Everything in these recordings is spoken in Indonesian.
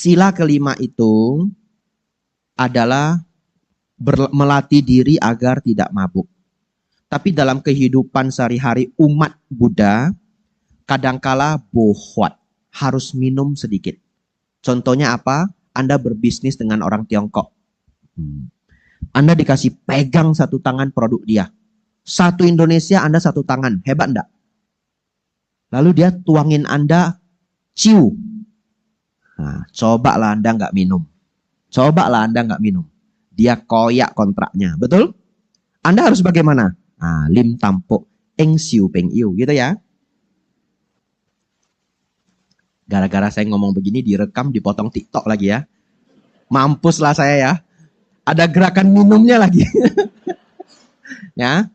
Sila kelima itu adalah melatih diri agar tidak mabuk. Tapi dalam kehidupan sehari-hari umat Buddha, kadangkala bohwat, harus minum sedikit. Contohnya apa? Anda berbisnis dengan orang Tiongkok. Anda dikasih pegang satu tangan produk dia. Satu Indonesia, Anda satu tangan. Hebat enggak? Lalu dia tuangin Anda ciu. Nah, cobalah Anda nggak minum. Cobalah Anda nggak minum. Dia koyak kontraknya. Betul? Anda harus bagaimana? Nah, lim tampuk, eng siu peng iu. Gitu ya. Gara-gara saya ngomong begini direkam, dipotong TikTok lagi ya. Mampuslah saya ya. Ada gerakan minumnya lagi. Ya.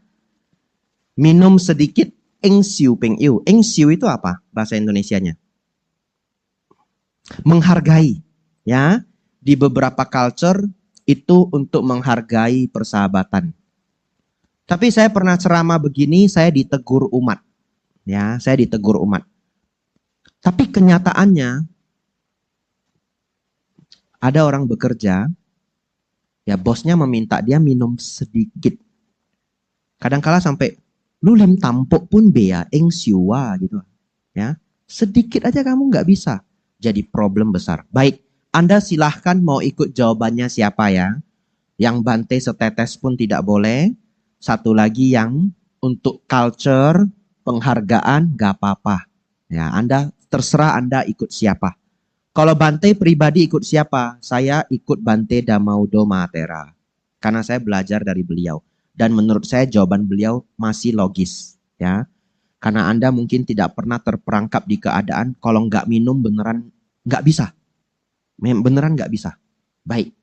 Minum sedikit, eng siu peng iu. Eng siu itu apa bahasa Indonesianya? Menghargai. Ya. Di beberapa culture itu untuk menghargai persahabatan. Tapi saya pernah ceramah begini, saya ditegur umat. Ya, saya ditegur umat. Tapi kenyataannya ada orang bekerja, ya bosnya meminta dia minum sedikit. Kadangkala sampai lu lim tampuk pun bea eng siwa gitu. Ya, sedikit aja kamu nggak bisa. Jadi problem besar. Baik, Anda silahkan mau ikut jawabannya siapa ya. Yang bante setetes pun tidak boleh. Satu lagi yang untuk culture, penghargaan, gak apa-apa. Ya, Anda terserah Anda ikut siapa. Kalau Bante pribadi ikut siapa? Saya ikut Bante Damaudo Mahatera. Karena saya belajar dari beliau. Dan menurut saya jawaban beliau masih logis. Ya, karena Anda mungkin tidak pernah terperangkap di keadaan kalau nggak minum beneran nggak bisa. Beneran nggak bisa. Baik.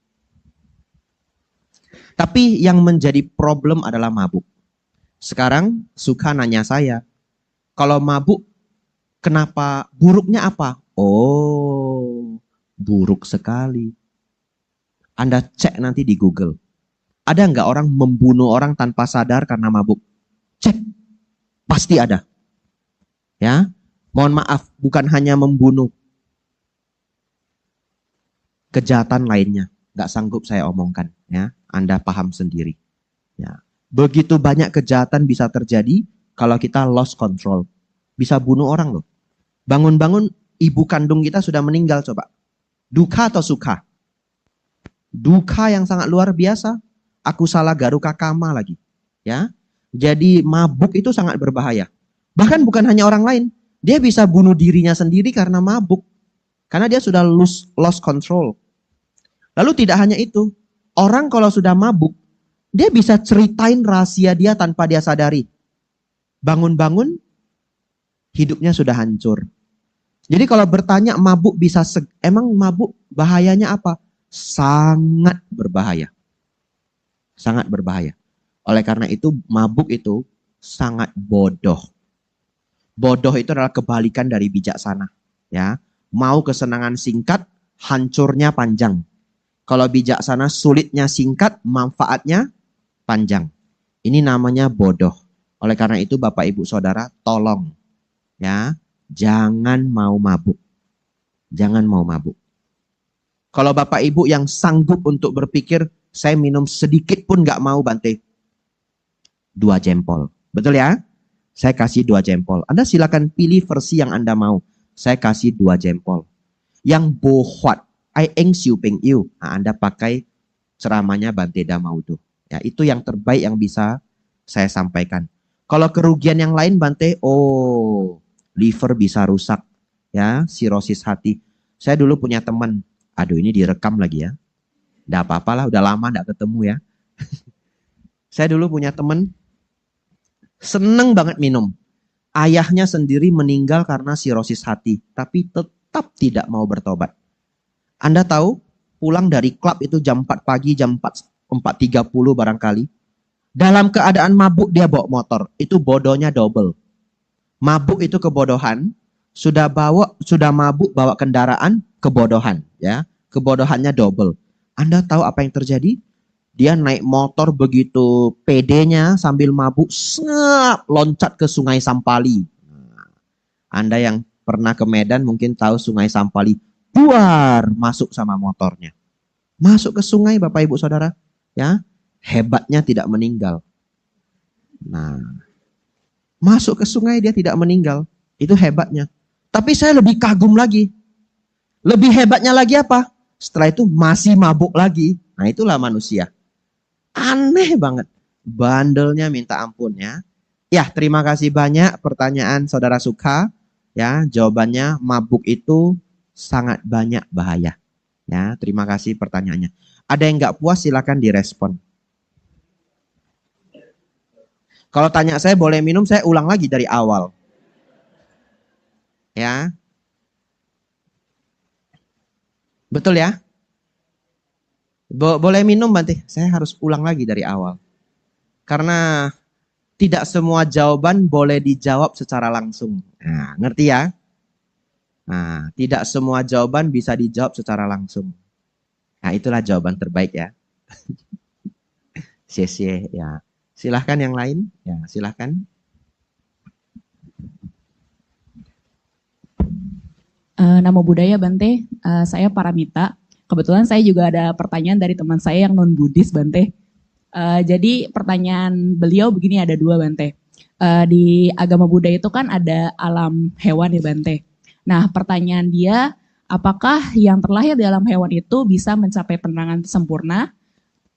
Tapi yang menjadi problem adalah mabuk. Sekarang suka nanya saya, kalau mabuk kenapa, buruknya apa? Oh, buruk sekali. Anda cek nanti di Google. Ada nggak orang membunuh orang tanpa sadar karena mabuk? Cek, pasti ada. Ya, mohon maaf, bukan hanya membunuh, kejahatan lainnya. Nggak sanggup saya omongkan. Ya, Anda paham sendiri. Ya. Begitu banyak kejahatan bisa terjadi kalau kita lost control. Bisa bunuh orang loh. Bangun-bangun ibu kandung kita sudah meninggal coba. Duka atau suka? Duka yang sangat luar biasa. Aku salah garuka kama lagi. Ya. Jadi mabuk itu sangat berbahaya. Bahkan bukan hanya orang lain. Dia bisa bunuh dirinya sendiri karena mabuk. Karena dia sudah lost control. Lalu tidak hanya itu. Orang kalau sudah mabuk, dia bisa ceritain rahasia dia tanpa dia sadari. Bangun-bangun, hidupnya sudah hancur. Jadi kalau bertanya mabuk bisa, emang mabuk bahayanya apa? Sangat berbahaya. Sangat berbahaya. Oleh karena itu, mabuk itu sangat bodoh. Bodoh itu adalah kebalikan dari bijaksana. Ya, mau kesenangan singkat, hancurnya panjang. Kalau bijaksana sulitnya singkat, manfaatnya panjang. Ini namanya bodoh. Oleh karena itu Bapak Ibu Saudara, tolong ya, jangan mau mabuk. Jangan mau mabuk. Kalau Bapak Ibu yang sanggup untuk berpikir, saya minum sedikit pun gak mau Bante, 2 jempol. Betul ya? Saya kasih 2 jempol. Anda silakan pilih versi yang Anda mau. Saya kasih 2 jempol. Yang bohwat, ai eng siu peng iu. Nah, Anda pakai ceramahnya Bante Damaudo. Ya, itu yang terbaik yang bisa saya sampaikan. Kalau kerugian yang lain Bante, oh, liver bisa rusak. Ya, sirosis hati. Saya dulu punya teman. Aduh, ini direkam lagi ya. Nggak apa-apa lah, udah lama nggak ketemu ya. Saya dulu punya teman, seneng banget minum. Ayahnya sendiri meninggal karena sirosis hati, tapi tetap tidak mau bertobat. Anda tahu, pulang dari klub itu jam 4 pagi, jam 4.30 barangkali. Dalam keadaan mabuk dia bawa motor, itu bodohnya double. Mabuk itu kebodohan, sudah mabuk bawa kendaraan, kebodohan. Ya, kebodohannya double. Anda tahu apa yang terjadi? Dia naik motor begitu pedenya sambil mabuk, loncat ke Sungai Sampali. Anda yang pernah ke Medan mungkin tahu Sungai Sampali. Buar masuk sama motornya. Masuk ke sungai Bapak Ibu Saudara. Ya, hebatnya tidak meninggal. Nah, masuk ke sungai dia tidak meninggal. Itu hebatnya. Tapi saya lebih kagum lagi. Lebih hebatnya lagi apa? Setelah itu masih mabuk lagi. Nah, itulah manusia. Aneh banget. Bandelnya minta ampun ya. Ya, terima kasih banyak pertanyaan Saudara Suka. Ya, jawabannya mabuk itu sangat banyak bahaya. Ya, terima kasih pertanyaannya. Ada yang nggak puas silakan direspon. Kalau tanya saya boleh minum, saya ulang lagi dari awal. Ya, betul ya? Boleh minum Bante, saya harus ulang lagi dari awal. Karena tidak semua jawaban boleh dijawab secara langsung. Nah, ngerti ya? Nah, tidak semua jawaban bisa dijawab secara langsung. Nah, itulah jawaban terbaik ya. Cie-cie ya. Silahkan yang lain. Ya, silahkan. Nama budaya Bante, saya Paramita. Kebetulan saya juga ada pertanyaan dari teman saya yang non-Buddhis Bante. Jadi pertanyaan beliau begini, ada dua Bante. Di agama Buddha itu kan ada alam hewan ya Bante. Nah pertanyaan dia, apakah yang terlahir di alam hewan itu bisa mencapai penerangan sempurna?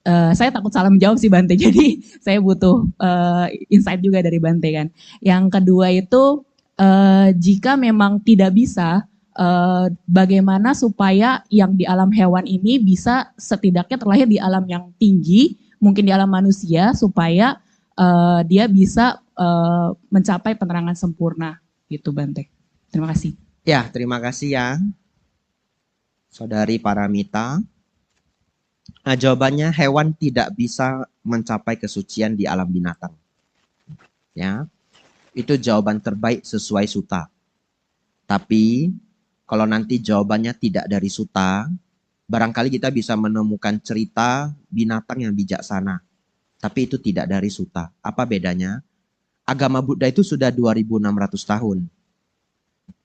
Saya takut salah menjawab sih Bante, jadi saya butuh insight juga dari Bante kan. Yang kedua itu, jika memang tidak bisa, bagaimana supaya yang di alam hewan ini bisa setidaknya terlahir di alam yang tinggi, mungkin di alam manusia, supaya dia bisa mencapai penerangan sempurna gitu Bante. Terima kasih. Ya, terima kasih ya. Saudari Paramita. Nah, jawabannya hewan tidak bisa mencapai kesucian di alam binatang. Ya. Itu jawaban terbaik sesuai suta. Tapi kalau nanti jawabannya tidak dari suta, barangkali kita bisa menemukan cerita binatang yang bijaksana. Tapi itu tidak dari suta. Apa bedanya? Agama Buddha itu sudah 2600 tahun.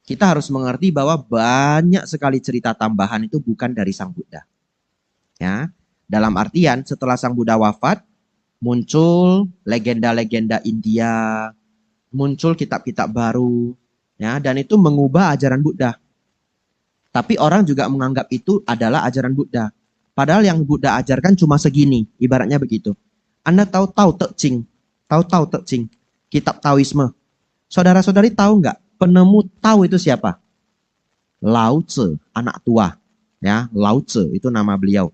Kita harus mengerti bahwa banyak sekali cerita tambahan itu bukan dari Sang Buddha. Ya, dalam artian setelah Sang Buddha wafat, muncul legenda-legenda India, muncul kitab-kitab baru, ya, dan itu mengubah ajaran Buddha. Tapi orang juga menganggap itu adalah ajaran Buddha. Padahal yang Buddha ajarkan cuma segini, ibaratnya begitu. Anda tahu Te Ching, tahu Te Ching, kitab Taoisme. Saudara-saudari tahu nggak penemu Tao itu siapa? Lao Tzu, anak tua. Ya, Lao Tzu itu nama beliau.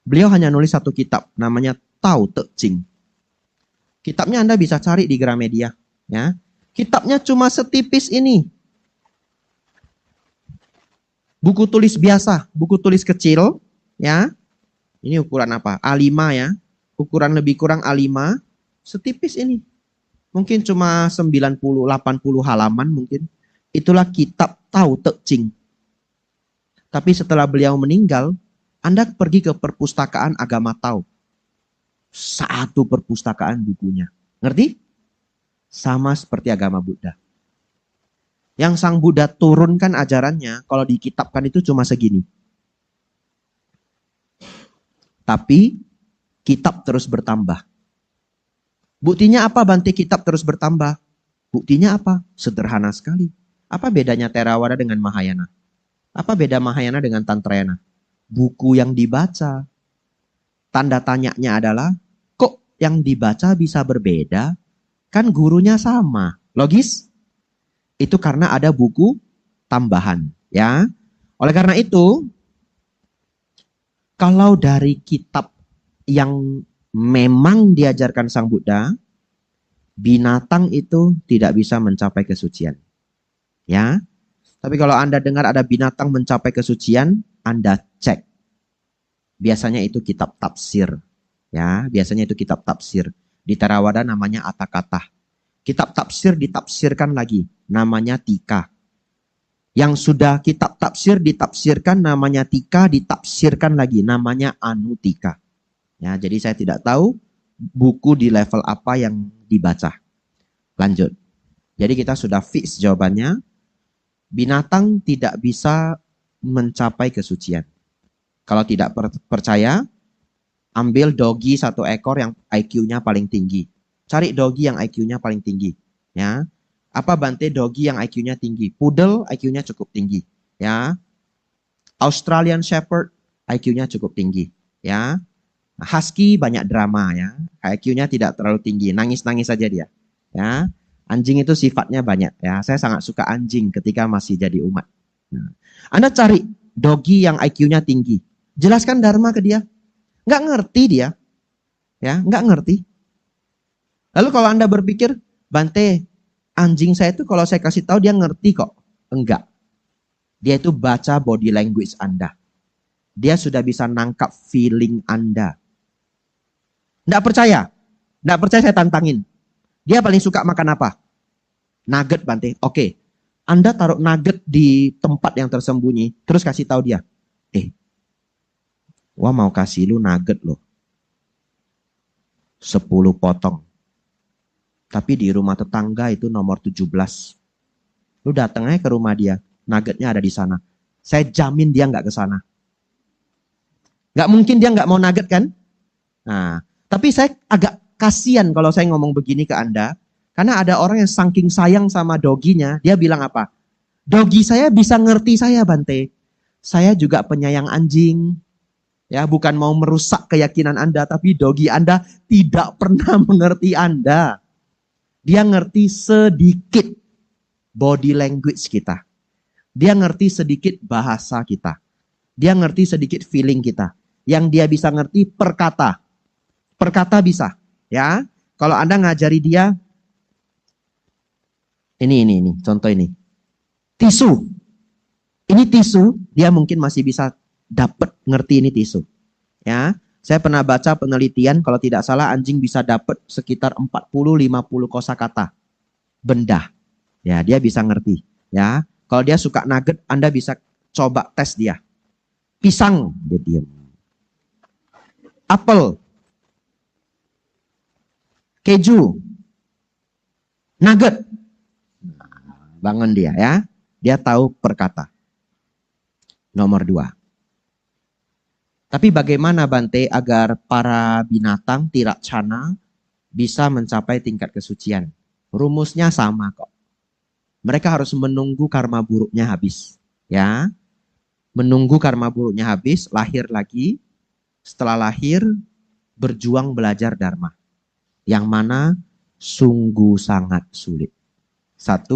Beliau hanya nulis satu kitab, namanya Tao Te Ching. Kitabnya Anda bisa cari di Gramedia. Ya, kitabnya cuma setipis ini. Buku tulis biasa, buku tulis kecil, ya. Ini ukuran apa? A5 ya. Ukuran lebih kurang A5, setipis ini. Mungkin cuma 90-80 halaman mungkin. Itulah kitab Tao Te Ching. Tapi setelah beliau meninggal, Anda pergi ke perpustakaan agama Tao. Satu perpustakaan bukunya. Ngerti? Sama seperti agama Buddha. Yang Sang Buddha turunkan ajarannya, kalau dikitabkan itu cuma segini. Tapi kitab terus bertambah. Buktinya apa Bante kitab terus bertambah? Buktinya apa? Sederhana sekali. Apa bedanya Theravada dengan Mahayana? Apa beda Mahayana dengan Tantrayana? Buku yang dibaca. Tanda tanyanya adalah, kok yang dibaca bisa berbeda? Kan gurunya sama. Logis? Itu karena ada buku tambahan, ya. Oleh karena itu, kalau dari kitab yang memang diajarkan Sang Buddha, binatang itu tidak bisa mencapai kesucian. Ya. Tapi kalau Anda dengar ada binatang mencapai kesucian, Anda cek. Biasanya itu kitab tafsir. Ya, biasanya itu kitab tafsir. Di Theravada namanya Atakatah. Kitab tafsir ditafsirkan lagi, namanya Tika. Yang sudah kitab tafsir ditafsirkan namanya Tika, ditafsirkan lagi, namanya Anutika. Ya, jadi saya tidak tahu buku di level apa yang dibaca. Lanjut. Jadi kita sudah fix jawabannya. Binatang tidak bisa mencapai kesucian. Kalau tidak percaya, ambil dogi 1 ekor yang IQ-nya paling tinggi. Cari dogi yang IQ-nya paling tinggi. Ya, apa Bante dogi yang IQ-nya tinggi? Poodle IQ-nya cukup tinggi. Ya, Australian Shepherd IQ-nya cukup tinggi. Ya, Husky banyak drama ya. IQ-nya tidak terlalu tinggi, nangis-nangis saja dia. Ya, anjing itu sifatnya banyak ya. Saya sangat suka anjing ketika masih jadi umat. Nah, Anda cari dogi yang IQ-nya tinggi. Jelaskan dharma ke dia. Nggak ngerti dia. Ya, nggak ngerti. Lalu kalau Anda berpikir, Bante, anjing saya itu kalau saya kasih tahu dia ngerti kok. Enggak. Dia itu baca body language Anda. Dia sudah bisa nangkap feeling Anda. Nggak percaya? Nggak percaya saya tantangin. Dia paling suka makan apa? Nugget Bante. Oke. Anda taruh nugget di tempat yang tersembunyi. Terus kasih tahu dia. Wah mau kasih lu nugget loh. 10 potong. Tapi di rumah tetangga itu nomor 17. Lu datang aja ke rumah dia. Nuggetnya ada di sana. Saya jamin dia nggak ke sana. Nggak mungkin dia nggak mau nugget kan? Nah, tapi saya agak kasihan kalau saya ngomong begini ke Anda. Karena ada orang yang saking sayang sama doginya. Dia bilang apa? Dogi saya bisa ngerti saya Bante. Saya juga penyayang anjing. Ya, bukan mau merusak keyakinan Anda. Tapi dogi Anda tidak pernah mengerti Anda. Dia ngerti sedikit body language kita. Dia ngerti sedikit bahasa kita. Dia ngerti sedikit feeling kita. Yang dia bisa ngerti perkata. Perkata bisa. Ya, kalau Anda ngajari dia, ini, contoh ini. Tisu. Ini tisu, dia mungkin masih bisa dapat ngerti ini tisu. Ya, saya pernah baca penelitian, kalau tidak salah anjing bisa dapat sekitar 40-50 kosakata benda. Ya, dia bisa ngerti. Ya, kalau dia suka nugget, Anda bisa coba tes dia. Pisang, dia diam. Apel, keju, nugget. Bangun dia ya. Dia tahu perkata. Nomor 2. Tapi bagaimana Bante agar para binatang Tiraksana bisa mencapai tingkat kesucian? Rumusnya sama kok. Mereka harus menunggu karma buruknya habis. Ya, menunggu karma buruknya habis, lahir lagi. Setelah lahir, berjuang belajar dharma. Yang mana sungguh sangat sulit. 1,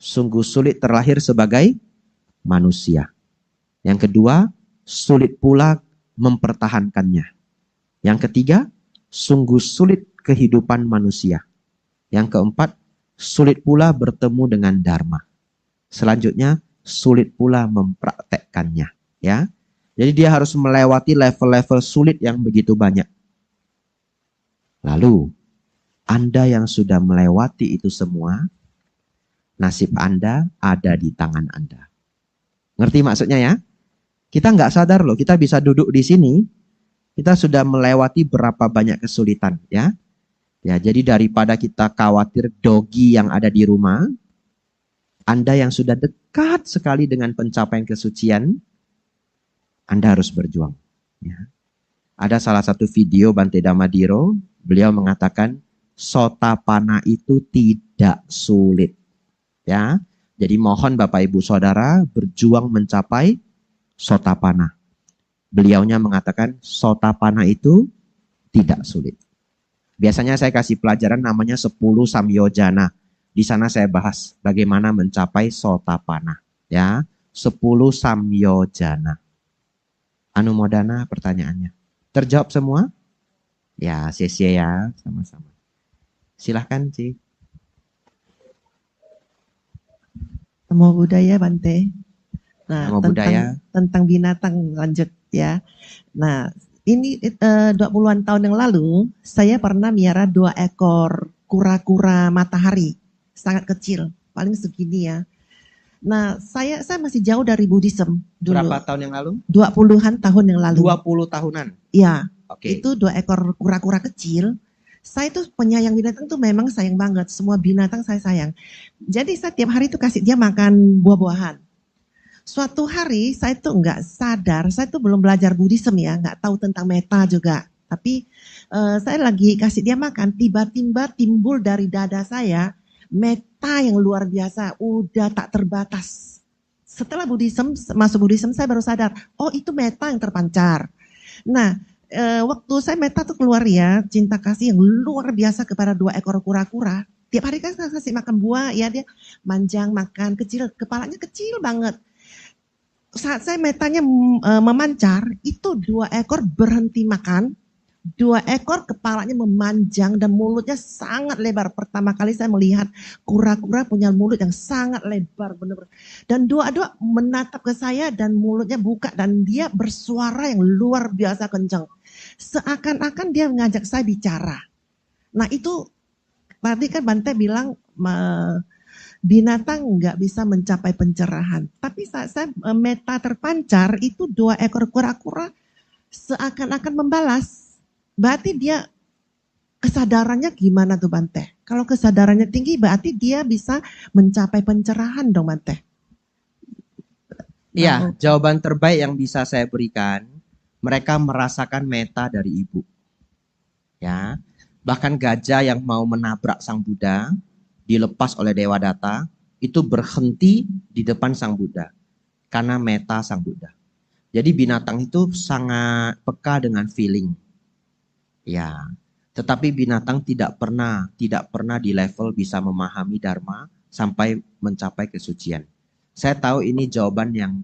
sungguh sulit terlahir sebagai manusia. Yang kedua, sulit pula mempertahankannya. Yang ketiga, sungguh sulit kehidupan manusia. Yang keempat, sulit pula bertemu dengan dharma. Selanjutnya, sulit pula mempraktekkannya. Ya, jadi dia harus melewati level-level sulit yang begitu banyak. Lalu, Anda yang sudah melewati itu semua, nasib Anda ada di tangan Anda. Ngerti maksudnya ya? Kita nggak sadar loh, kita bisa duduk di sini, kita sudah melewati berapa banyak kesulitan ya. Ya, jadi daripada kita khawatir dogi yang ada di rumah, Anda yang sudah dekat sekali dengan pencapaian kesucian, Anda harus berjuang. Ya. Ada salah satu video Bante Damadiro, beliau mengatakan Sotapanna itu tidak sulit. Ya, jadi mohon Bapak Ibu Saudara berjuang mencapai Sotapanna. Beliaunya mengatakan Sotapanna itu tidak sulit. Biasanya saya kasih pelajaran namanya 10 samyojana. Di sana saya bahas bagaimana mencapai Sotapanna. Ya, 10 samyojana. Anumodana pertanyaannya. Terjawab semua? Ya, sia-sia ya, sama-sama. Silahkan, Ci. Namo Buddhaya Bante. Nah, Namo Buddhaya. tentang binatang lanjut ya. Nah, ini 20-an tahun yang lalu saya pernah miara 2 ekor kura-kura matahari, sangat kecil, paling segini ya. Nah, saya masih jauh dari Buddhism dulu. Berapa tahun yang lalu? 20-an tahun yang lalu. 20 tahunan. Iya. Oke. Itu 2 ekor kura-kura kecil. Saya tuh penyayang binatang tuh memang sayang banget. Semua binatang saya sayang. Jadi saya tiap hari tuh kasih dia makan buah-buahan. Suatu hari saya tuh nggak sadar, saya tuh belum belajar Buddhism ya, nggak tahu tentang meta juga. Tapi saya lagi kasih dia makan, tiba-tiba timbul dari dada saya meta yang luar biasa, udah tak terbatas. Setelah masuk Buddhism saya baru sadar, oh itu meta yang terpancar. Nah, waktu saya meta tuh keluar ya, cinta kasih yang luar biasa kepada 2 ekor kura-kura. Tiap hari kan saya kasih makan buah, ya dia manjang makan, kecil, kepalanya kecil banget. Saat saya metanya memancar, itu 2 ekor berhenti makan, 2 ekor kepalanya memanjang dan mulutnya sangat lebar. Pertama kali saya melihat kura-kura punya mulut yang sangat lebar, benar-benar. Dan dua-dua menatap ke saya dan mulutnya buka dan dia bersuara yang luar biasa kencang. Seakan-akan dia mengajak saya bicara. Nah itu tadi kan Bante bilang binatang nggak bisa mencapai pencerahan. Tapi saat saya meta terpancar itu 2 ekor kura-kura seakan-akan membalas. Berarti dia kesadarannya gimana tuh Bante? Kalau kesadarannya tinggi berarti dia bisa mencapai pencerahan dong Bante. Iya, jawaban terbaik yang bisa saya berikan, mereka merasakan meta dari ibu. Ya, bahkan gajah yang mau menabrak Sang Buddha, dilepas oleh Dewa Data, itu berhenti di depan Sang Buddha karena meta Sang Buddha. Jadi binatang itu sangat peka dengan feeling. Ya, tetapi binatang tidak pernah di level bisa memahami Dharma sampai mencapai kesucian. Saya tahu ini jawaban yang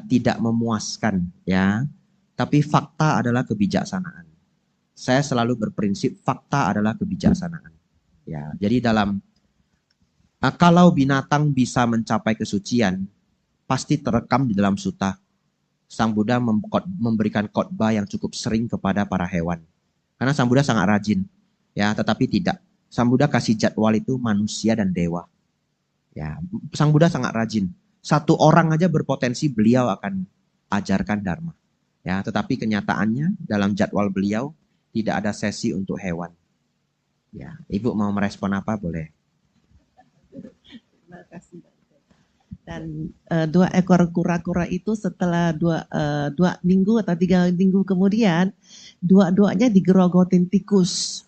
tidak memuaskan, ya. Tapi fakta adalah kebijaksanaan. Saya selalu berprinsip fakta adalah kebijaksanaan. Ya, jadi kalau binatang bisa mencapai kesucian, pasti terekam di dalam sutta. Sang Buddha memberikan khotbah yang cukup sering kepada para hewan. Karena Sang Buddha sangat rajin, ya, tetapi tidak. Sang Buddha kasih jadwal itu manusia dan dewa. Ya, Sang Buddha sangat rajin. 1 orang aja berpotensi beliau akan ajarkan Dharma. Ya, tetapi kenyataannya dalam jadwal beliau tidak ada sesi untuk hewan. Ya, Ibu mau merespon apa boleh? Terima kasih. Dan 2 ekor kura-kura itu setelah 2 minggu atau 3 minggu kemudian, dua-duanya digerogotin tikus.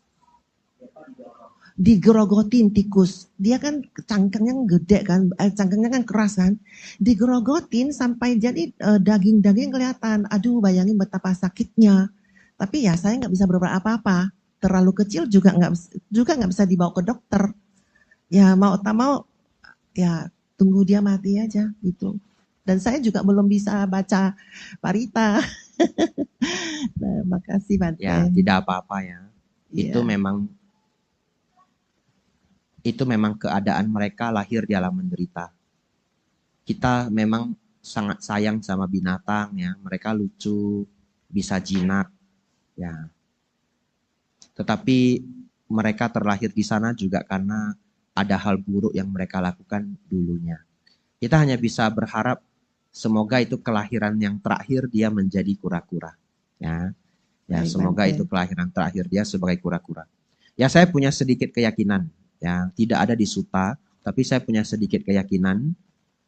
Digerogotin tikus. Dia kan cangkangnya gede kan, cangkangnya kan keras kan. Digerogotin sampai jadi daging-daging kelihatan. Aduh, bayangin betapa sakitnya. Tapi ya saya nggak bisa berbuat apa-apa. Terlalu kecil juga nggak bisa dibawa ke dokter. Ya mau tak mau, ya tunggu dia mati aja gitu. Dan saya juga belum bisa baca Parita. Nah, makasih Bante. Ya, tidak apa-apa ya. Itu memang keadaan mereka lahir di alam menderita. Kita memang sangat sayang sama binatang ya. Mereka lucu, bisa jinak ya. Tetapi mereka terlahir di sana juga karena ada hal buruk yang mereka lakukan dulunya. Kita hanya bisa berharap semoga itu kelahiran yang terakhir dia menjadi kura-kura. Ya, semoga itu kelahiran terakhir dia sebagai kura-kura. Ya, saya punya sedikit keyakinan. Ya, tidak ada di sutta, tapi saya punya sedikit keyakinan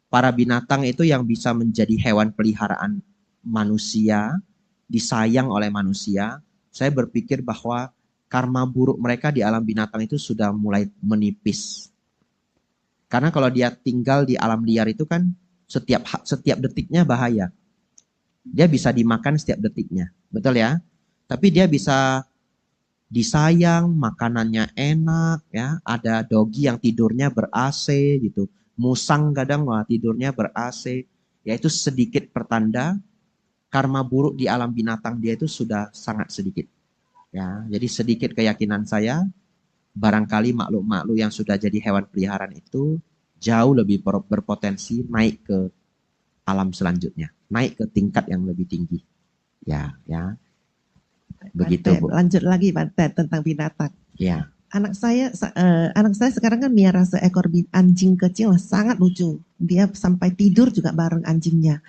para binatang itu yang bisa menjadi hewan peliharaan manusia, disayang oleh manusia. Saya berpikir bahwa karma buruk mereka di alam binatang itu sudah mulai menipis. Karena kalau dia tinggal di alam liar itu kan setiap detiknya bahaya. Dia bisa dimakan setiap detiknya, betul ya? Tapi dia bisa disayang, makanannya enak, ya. Ada dogi yang tidurnya ber-AC gitu. Musang kadang tidurnya ber-AC. Ya itu sedikit pertanda karma buruk di alam binatang dia itu sudah sangat sedikit. Ya, jadi sedikit keyakinan saya, barangkali makhluk-makhluk yang sudah jadi hewan peliharaan itu jauh lebih berpotensi naik ke alam selanjutnya, naik ke tingkat yang lebih tinggi. Ya. Begitu, Bante, Bu. lanjut lagi Bante tentang binatang. Ya. Anak saya sekarang kan miara seekor anjing kecil sangat lucu. Dia sampai tidur juga bareng anjingnya.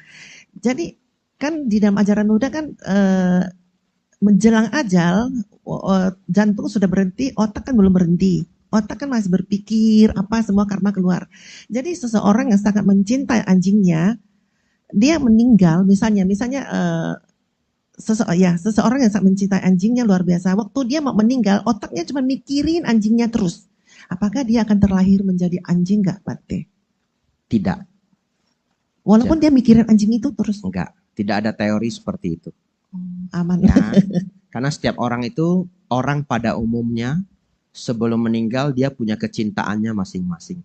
Jadi kan di dalam ajaran Buddha kan menjelang ajal jantung sudah berhenti, otak kan belum berhenti. otak kan masih berpikir apa semua karma keluar. Jadi seseorang yang sangat mencintai anjingnya, dia meninggal misalnya seseorang yang sangat mencintai anjingnya luar biasa. Waktu dia mau meninggal, otaknya cuma mikirin anjingnya terus. Apakah dia akan terlahir menjadi anjing nggak, Bante? Tidak, Walaupun dia mikirin anjing itu terus. enggak. Tidak ada teori seperti itu. Aman. Ya, karena setiap orang pada umumnya sebelum meninggal dia punya kecintaannya masing-masing.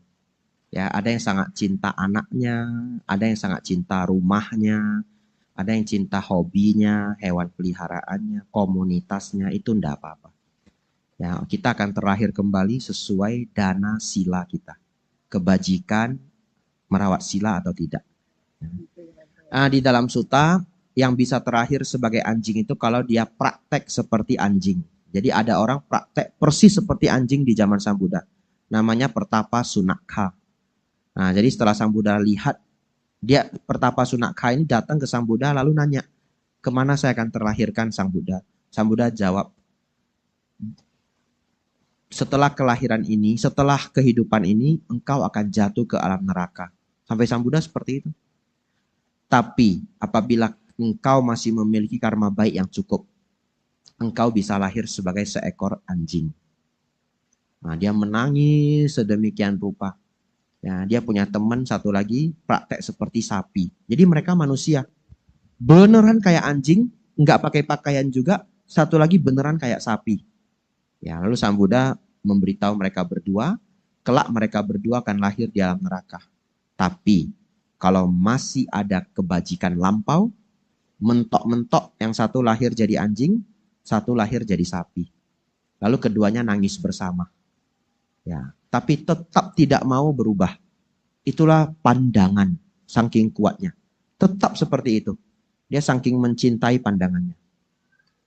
Ya, ada yang sangat cinta anaknya, ada yang sangat cinta rumahnya, ada yang cinta hobinya, hewan peliharaannya, komunitasnya, itu enggak apa-apa. Ya, kita akan terlahir kembali sesuai dana sila kita. Kebajikan, merawat sila atau tidak. Di dalam suta, yang bisa terakhir sebagai anjing itu kalau dia praktek seperti anjing. Jadi ada orang praktek persis seperti anjing di zaman Sang Buddha. Namanya Pertapa Sunakha. Nah, jadi setelah Sang Buddha lihat, dia Pertapa Sunakha ini datang ke Sang Buddha lalu nanya, kemana saya akan terlahirkan Sang Buddha? Sang Buddha jawab, setelah kelahiran ini, setelah kehidupan ini, engkau akan jatuh ke alam neraka. Sampai Sang Buddha seperti itu. Tapi apabila engkau masih memiliki karma baik yang cukup, engkau bisa lahir sebagai seekor anjing. Nah, dia menangis sedemikian rupa. Ya, dia punya teman satu lagi praktek seperti sapi. Jadi mereka manusia. Beneran kayak anjing, nggak pakai pakaian juga. Satu lagi beneran kayak sapi. Ya, lalu Sang Buddha memberitahu mereka berdua, kelak mereka berdua akan lahir di alam neraka. Tapi kalau masih ada kebajikan lampau, mentok-mentok yang satu lahir jadi anjing, satu lahir jadi sapi. Lalu keduanya nangis bersama. Ya, tapi tetap tidak mau berubah. Itulah pandangan saking kuatnya. Tetap seperti itu. Dia saking mencintai pandangannya.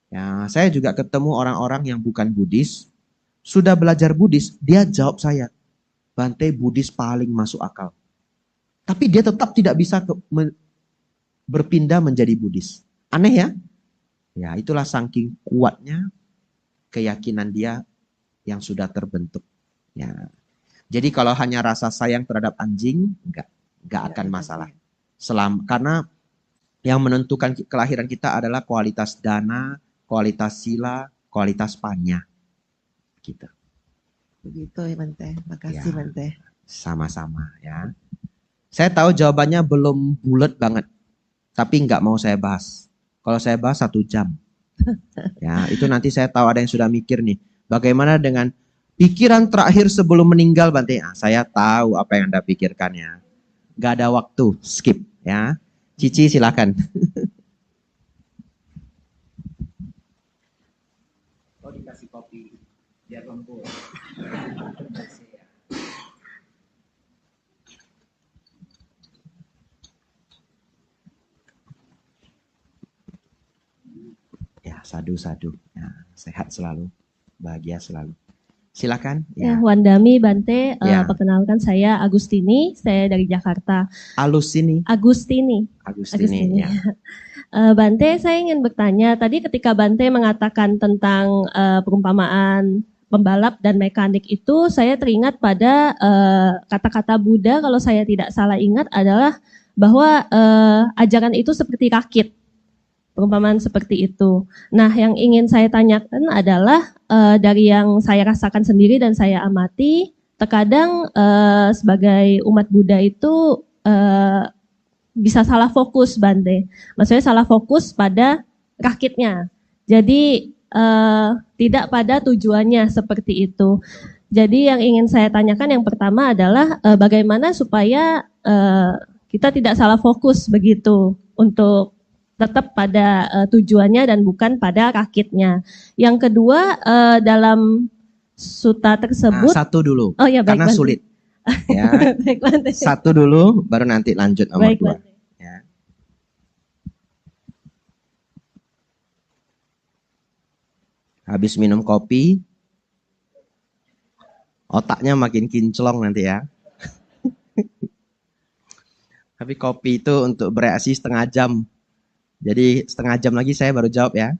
Ya, saya juga ketemu orang-orang yang bukan Buddhis, sudah belajar Buddhis, dia jawab saya, Bante, Buddhis paling masuk akal. Tapi dia tetap tidak bisa berpindah menjadi Buddhis. Aneh ya? Ya, itulah saking kuatnya keyakinan dia yang sudah terbentuk. Ya. Jadi kalau hanya rasa sayang terhadap anjing, enggak akan masalah. Karena yang menentukan kelahiran kita adalah kualitas dana, kualitas sila, kualitas panya. Gitu. Begitu ya, Bante. Makasih, Ya. Bante. Sama-sama ya. Saya tahu jawabannya belum bulat banget, tapi nggak mau saya bahas. Kalau saya bahas 1 jam, ya itu nanti saya tahu ada yang sudah mikir nih. Bagaimana dengan pikiran terakhir sebelum meninggal, Bante? Saya tahu apa yang Anda pikirkan ya. Nggak ada waktu, skip ya. Cici silakan. Oh, dikasih kopi biar lembut. Ya, sadu-sadu. Ya, sehat selalu, bahagia selalu. Silakan. Ya, Ya. Wandami Bante, Ya. perkenalkan saya Agustini, saya dari Jakarta. Agustini. Agustini. Ya. Bante, saya ingin bertanya, tadi ketika Bante mengatakan tentang perumpamaan pembalap dan mekanik itu, saya teringat pada kata-kata Buddha, kalau saya tidak salah ingat adalah bahwa ajaran itu seperti rakit. Perumpamaan seperti itu. Nah, yang ingin saya tanyakan adalah dari yang saya rasakan sendiri dan saya amati, terkadang sebagai umat Buddha itu bisa salah fokus, Bante. Maksudnya salah fokus pada rakitnya. Jadi tidak pada tujuannya seperti itu. Jadi yang ingin saya tanyakan yang pertama adalah bagaimana supaya kita tidak salah fokus begitu untuk tetap pada tujuannya dan bukan pada rakitnya. Yang kedua, dalam suta tersebut. Satu dulu, oh, ya, baik, karena Bante. sulit. Ya. Baik, Bante. Satu dulu, baru nanti lanjut nomor Baik, 2. Bante. Ya. Habis minum kopi, otaknya makin kinclong nanti ya. Tapi kopi itu untuk bereaksi 1/2 jam. Jadi 1/2 jam lagi saya baru jawab ya.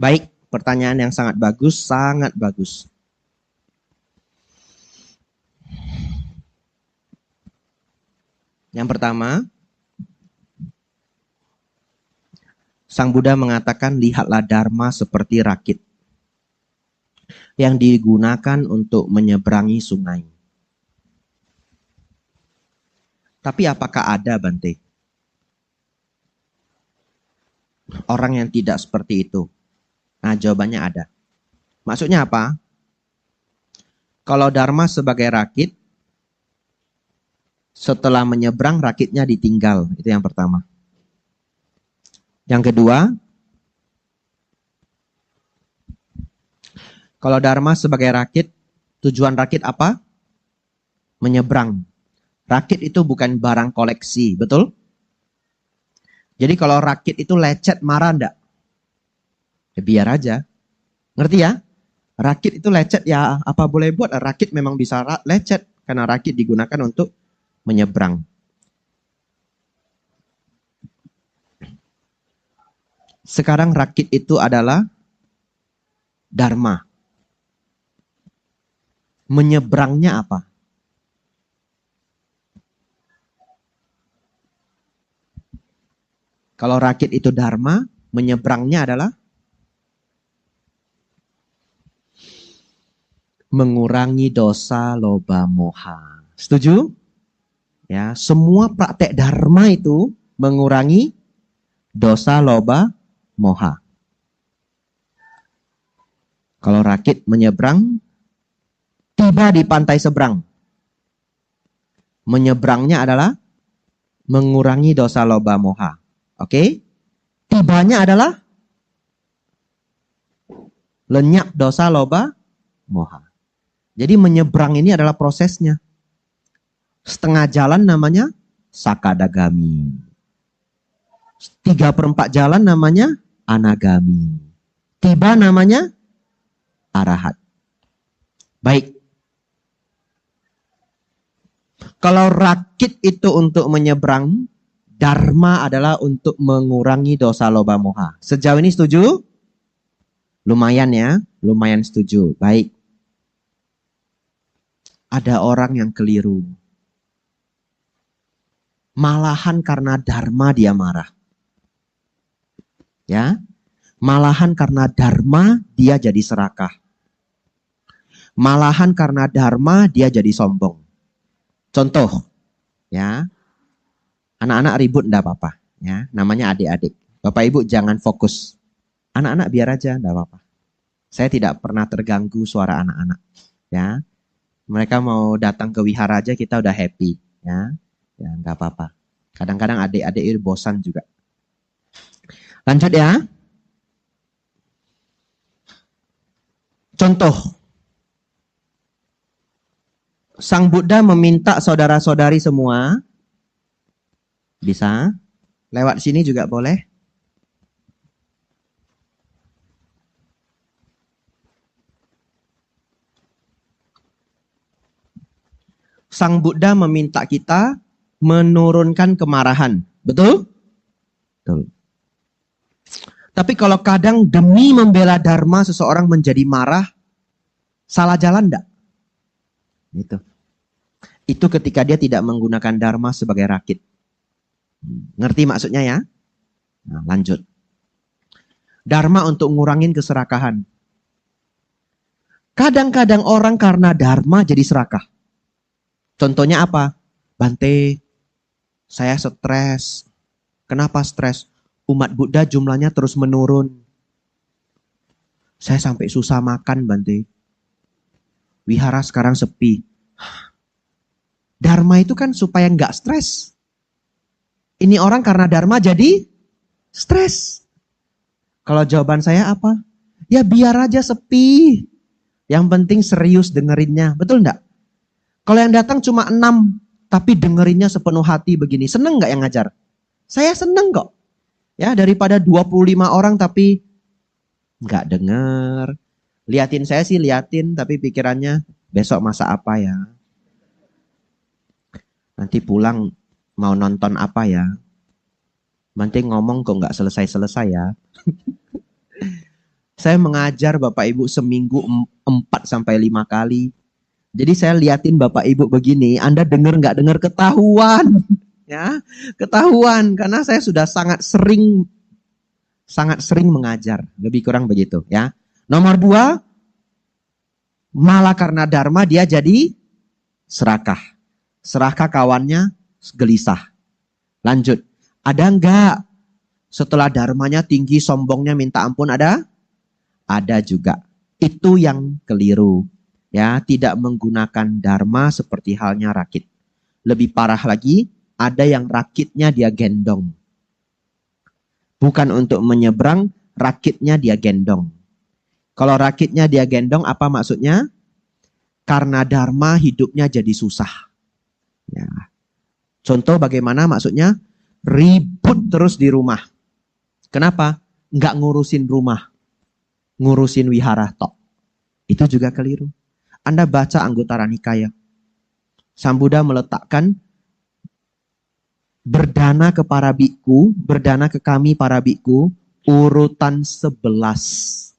Baik, pertanyaan yang sangat bagus, sangat bagus. Yang pertama, Sang Buddha mengatakan, lihatlah Dharma seperti rakit yang digunakan untuk menyeberangi sungai. Tapi apakah ada, Bante, orang yang tidak seperti itu? Nah, jawabannya ada. Maksudnya apa? Kalau Dharma sebagai rakit, setelah menyeberang rakitnya ditinggal. Itu yang pertama. Yang kedua, kalau Dharma sebagai rakit, tujuan rakit apa? Menyeberang. Rakit itu bukan barang koleksi, betul? Jadi kalau rakit itu lecet, marah enggak? Ya biar aja. Ngerti ya? Rakit itu lecet, ya apa boleh buat. Rakit memang bisa lecet, karena rakit digunakan untuk menyeberang. Sekarang rakit itu adalah Dharma. Menyeberangnya apa? Kalau rakit itu Dharma, menyeberangnya adalah mengurangi dosa, loba, moha. Setuju? Ya, semua praktek Dharma itu mengurangi dosa, loba, moha. Kalau rakit menyeberang, tiba di pantai seberang. Menyeberangnya adalah mengurangi dosa, loba, moha. Oke? Tibanya adalah lenyap dosa, loba, moha. Jadi menyeberang ini adalah prosesnya. Setengah jalan namanya sakadagami. 3/4 jalan namanya anagami. Tiba namanya arahat. Baik. Kalau rakit itu untuk menyeberang, Dharma adalah untuk mengurangi dosa, loba, moha. Sejauh ini setuju? Lumayan ya, lumayan setuju. Baik. Ada orang yang keliru. Malahan karena Dharma dia marah. Ya, malahan karena Dharma dia jadi serakah. Malahan karena Dharma dia jadi sombong. Contoh, ya, anak-anak ribut enggak apa-apa. Ya, namanya adik-adik. Bapak Ibu jangan fokus. Anak-anak biar aja, enggak apa-apa. Saya tidak pernah terganggu suara anak-anak. Ya, mereka mau datang ke wihara aja kita udah happy. Ya, ya enggak apa-apa. Kadang-kadang adik-adik itu bosan juga. Lanjut ya. Contoh. Sang Buddha meminta saudara-saudari semua, bisa, lewat sini juga boleh. Sang Buddha meminta kita menurunkan kemarahan. Betul? Betul. Tapi kalau kadang demi membela Dharma seseorang menjadi marah, salah jalan enggak? Itu ketika dia tidak menggunakan Dharma sebagai rakit. Ngerti maksudnya ya? Nah, lanjut. Dharma untuk ngurangin keserakahan. Kadang-kadang orang karena Dharma jadi serakah. Contohnya apa? Bante, saya stres. Kenapa stres? Umat Buddha jumlahnya terus menurun. Saya sampai susah makan, Bante. Wihara sekarang sepi. Dharma itu kan supaya nggak stres. Ini orang karena Dharma jadi stres. Kalau jawaban saya apa? Ya biar aja sepi. Yang penting serius dengerinnya. Betul nggak? Kalau yang datang cuma 6, tapi dengerinnya sepenuh hati begini. Seneng nggak yang ngajar? Saya seneng kok. Ya, daripada 25 orang tapi nggak denger. Liatin saya sih liatin, tapi pikirannya besok masak apa ya? Nanti pulang mau nonton apa ya? Nanti ngomong kok nggak selesai-selesai ya. Saya mengajar Bapak Ibu seminggu 4 sampai 5 kali. Jadi saya liatin Bapak Ibu begini, Anda dengar nggak dengar ketahuan. Ya, ketahuan karena saya sudah sangat sering mengajar, lebih kurang begitu ya. Nomor 2, malah karena dharma dia jadi serakah. Serakah kawannya gelisah. Lanjut, ada enggak setelah dharmanya tinggi sombongnya minta ampun ada? Ada juga. Itu yang keliru. Ya, tidak menggunakan dharma seperti halnya rakit. Lebih parah lagi, ada yang rakitnya dia gendong. Bukan untuk menyeberang, rakitnya dia gendong. Kalau rakitnya dia gendong, apa maksudnya? Karena dharma hidupnya jadi susah. Ya. Contoh bagaimana maksudnya? Ribut terus di rumah. Kenapa? Nggak ngurusin rumah. Ngurusin wihara tok. Itu juga keliru. Anda baca Anguttara Nikaya. Sang Buddha meletakkan berdana ke para biku, berdana ke kami para biku, urutan 11.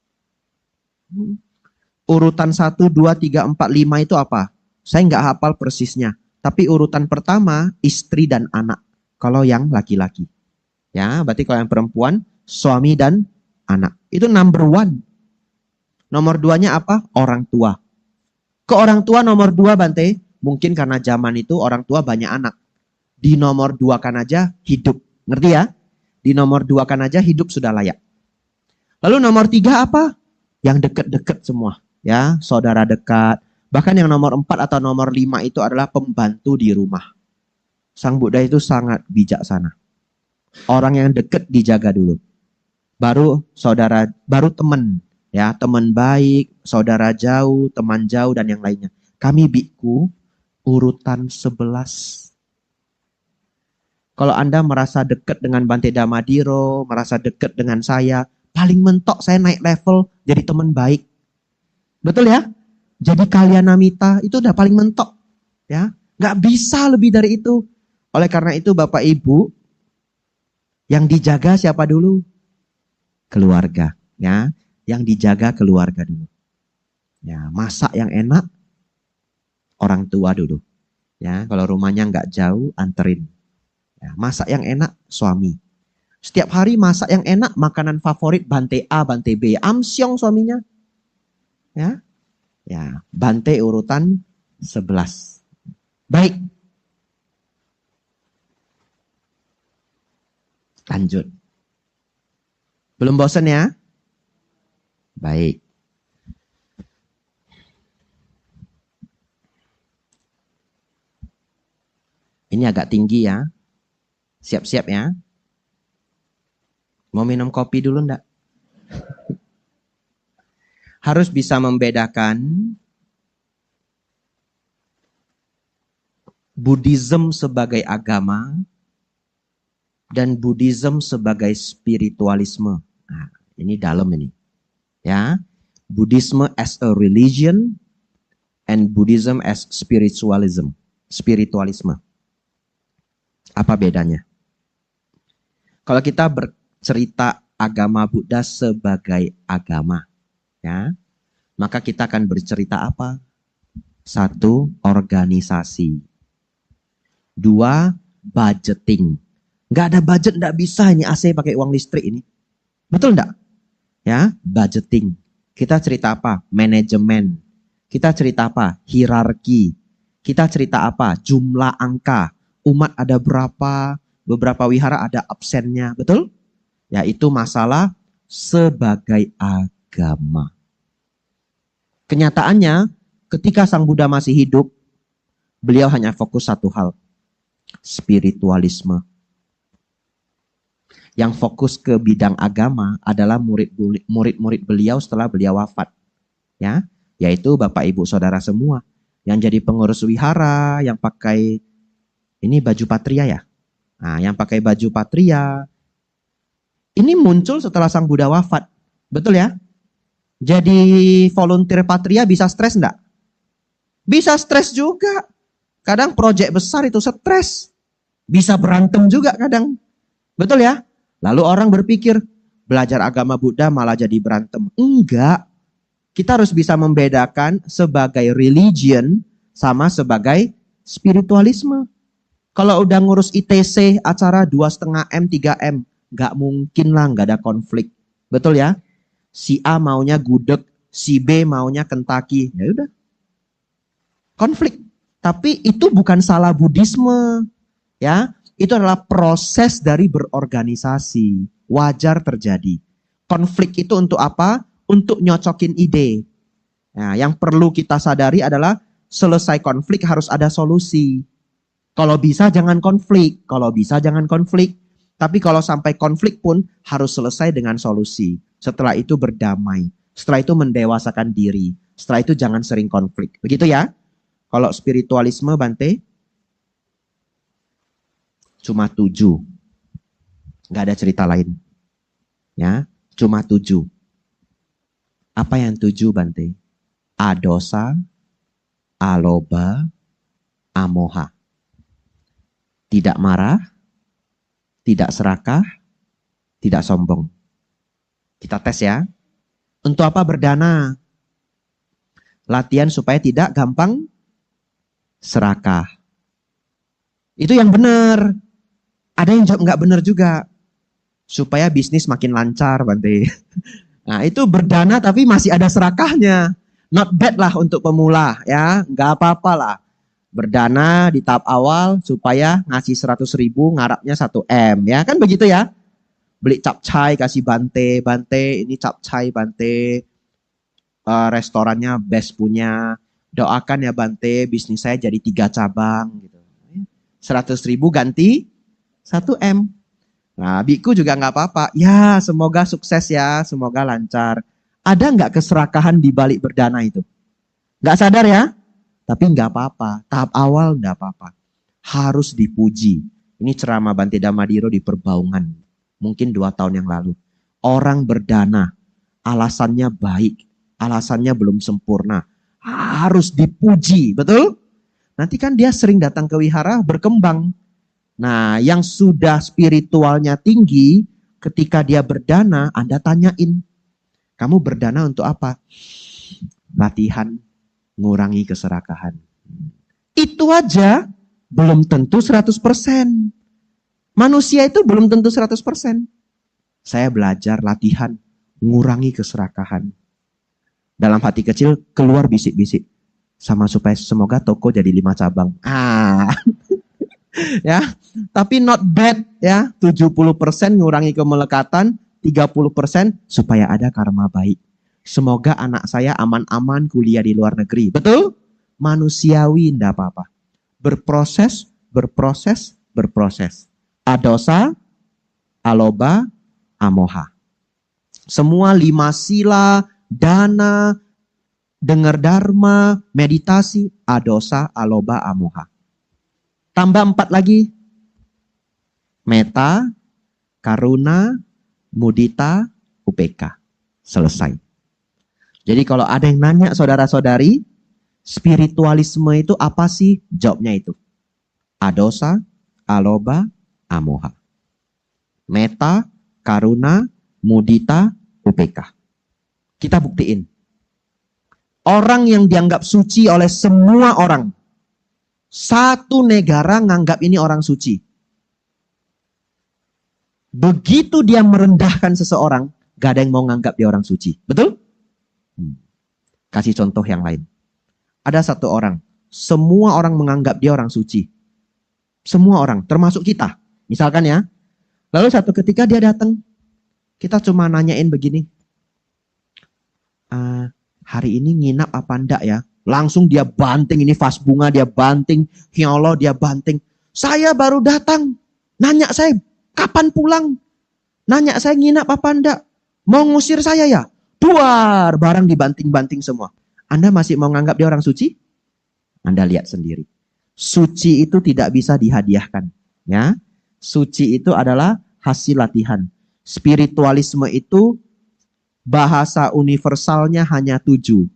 Urutan 1, 2, 3, 4, 5 itu apa? Saya nggak hafal persisnya. Tapi urutan pertama, istri dan anak. Kalau yang laki-laki. Ya, berarti kalau yang perempuan, suami dan anak. Itu number 1. Nomor 2-nya apa? Orang tua. Ke orang tua nomor 2, Bante. Mungkin karena zaman itu orang tua banyak anak. Di nomor 2 kan aja hidup. Ngerti ya? Di nomor 2 kan aja hidup sudah layak. Lalu nomor 3 apa? Yang deket-deket semua. Ya, saudara dekat. Bahkan yang nomor 4 atau nomor 5 itu adalah pembantu di rumah. Sang Buddha itu sangat bijaksana. Orang yang deket dijaga dulu. Baru saudara, baru teman. Ya, teman baik, saudara jauh, teman jauh, dan yang lainnya. Kami biku urutan 11. Kalau Anda merasa dekat dengan Bante Damadiro, merasa dekat dengan saya, paling mentok saya naik level jadi teman baik. Betul ya? Jadi kalyanamita itu udah paling mentok. Ya, nggak bisa lebih dari itu. Oleh karena itu Bapak Ibu, yang dijaga siapa dulu? Keluarga. Ya, yang dijaga keluarga dulu. Ya, masak yang enak, orang tua dulu. Ya, kalau rumahnya nggak jauh, anterin. Ya, masak yang enak, suami. Setiap hari masak yang enak, makanan favorit Bante A, Bante B. Amsyong suaminya. Ya, ya, Bante urutan 11. Baik. Lanjut. Belum bosan ya? Baik. Ini agak tinggi ya. Siap-siap ya. Mau minum kopi dulu enggak? Harus bisa membedakan Buddhism sebagai agama dan Buddhism sebagai spiritualisme. Nah, ini dalam ini. Ya. Buddhism as a religion and Buddhism as spiritualism. Spiritualisme. Apa bedanya? Kalau kita bercerita agama Buddha sebagai agama, ya, maka kita akan bercerita apa? 1, organisasi. 2, budgeting. Nggak ada budget, nggak bisa ini AC pakai uang listrik ini. Betul nggak? Ya, budgeting. Kita cerita apa? Manajemen. Kita cerita apa? Hierarki. Kita cerita apa? Jumlah angka. Umat ada berapa? Beberapa wihara ada absennya. Betul? Ya, itu masalah sebagai agama. Kenyataannya, ketika Sang Buddha masih hidup, beliau hanya fokus satu hal. Spiritualisme. Yang fokus ke bidang agama adalah murid-murid beliau setelah beliau wafat. Ya, yaitu Bapak Ibu Saudara semua. Yang jadi pengurus wihara, yang pakai, ini baju patria ya. Nah, yang pakai baju patria, ini muncul setelah Sang Buddha wafat. Betul ya? Jadi volunteer patria bisa stres enggak? Bisa stres juga. Kadang proyek besar itu stres. Bisa berantem juga kadang. Betul ya? Lalu orang berpikir, Belajar agama Buddha malah jadi berantem. Enggak. Kita harus bisa membedakan sebagai religion sama sebagai spiritualisme. Kalau udah ngurus ITC, acara 2,5 M, 3 M, nggak mungkin lah nggak ada konflik. Betul ya? Si A maunya gudeg, si B maunya Kentucky. Ya udah. Konflik. Tapi itu bukan salah Buddhisme. Ya, itu adalah proses dari berorganisasi. Wajar terjadi. Konflik itu untuk apa? Untuk nyocokin ide. Nah, yang perlu kita sadari adalah selesai konflik harus ada solusi. Kalau bisa jangan konflik. Kalau bisa jangan konflik. Tapi kalau sampai konflik pun harus selesai dengan solusi. Setelah itu berdamai. Setelah itu mendewasakan diri. Setelah itu jangan sering konflik. Begitu ya? Kalau spiritualisme, Bante, cuma 7. Nggak ada cerita lain. Ya, cuma 7. Apa yang 7, Bante? Adosa, aloba, amoha. Tidak marah, tidak serakah, tidak sombong. Kita tes ya. Untuk apa berdana? Latihan supaya tidak gampang serakah. Itu yang benar. Ada yang nggak benar juga. Supaya bisnis makin lancar, Bante. Nah, itu berdana tapi masih ada serakahnya. Not bad lah untuk pemula ya. Nggak apa-apa lah. Berdana di tahap awal supaya ngasih 100.000 ngarapnya 1 M. Ya kan begitu ya. Beli capcay kasih Bante. Bante ini capcay Bante. Restorannya best punya. Doakan ya Bante bisnis saya jadi 3 cabang. Gitu. 100.000 ganti 1 M. Nah, biku juga nggak apa-apa. Ya, semoga sukses ya, semoga lancar. Ada nggak keserakahan di balik berdana itu? Nggak sadar ya? Tapi nggak apa-apa. Tahap awal nggak apa-apa. Harus dipuji. Ini ceramah Bante Damadiro di Perbaungan. Mungkin 2 tahun yang lalu. Orang berdana, alasannya baik, alasannya belum sempurna. Harus dipuji, betul? Nanti kan dia sering datang ke wihara, berkembang. Nah, yang sudah spiritualnya tinggi, ketika dia berdana, Anda tanyain, kamu berdana untuk apa? Latihan, ngurangi keserakahan. Itu aja belum tentu 100%. Manusia itu belum tentu 100%. Saya belajar latihan, ngurangi keserakahan. Dalam hati kecil, keluar bisik-bisik. Sama supaya semoga toko jadi 5 cabang. Ya, tapi not bad ya. 70% ngurangi kemelekatan, 30% supaya ada karma baik. Semoga anak saya aman-aman kuliah di luar negeri. Betul? Manusiawi enggak apa-apa. Berproses, berproses, berproses. Adosa, aloba, amoha. Semua 5 sila, dana, dengar dharma, meditasi, adosa, aloba, amoha. Tambah 4 lagi. Meta, karuna, mudita, upeka. Selesai. Jadi kalau ada yang nanya saudara-saudari, spiritualisme itu apa sih? Jawabnya itu. Adosa, aloba, amoha. Meta, karuna, mudita, upeka. Kita buktiin. Orang yang dianggap suci oleh semua orang. Satu negara nganggap ini orang suci. Begitu dia merendahkan seseorang, gak ada yang mau nganggap dia orang suci. Betul? Kasih contoh yang lain. Ada satu orang, semua orang menganggap dia orang suci. Semua orang, termasuk kita. Misalkan ya. Lalu satu ketika dia datang, kita cuma nanyain begini. Hari ini nginap apa enggak ya? Langsung dia banting, ini vas bunga dia banting, ya Allah dia banting. Saya baru datang, nanya saya kapan pulang? Nanya saya nginap apa enggak? Mau ngusir saya ya? Duar, barang dibanting-banting semua. Anda masih mau nganggap dia orang suci? Anda lihat sendiri. Suci itu tidak bisa dihadiahkan. Ya, suci itu adalah hasil latihan. Spiritualisme itu bahasa universalnya hanya 7.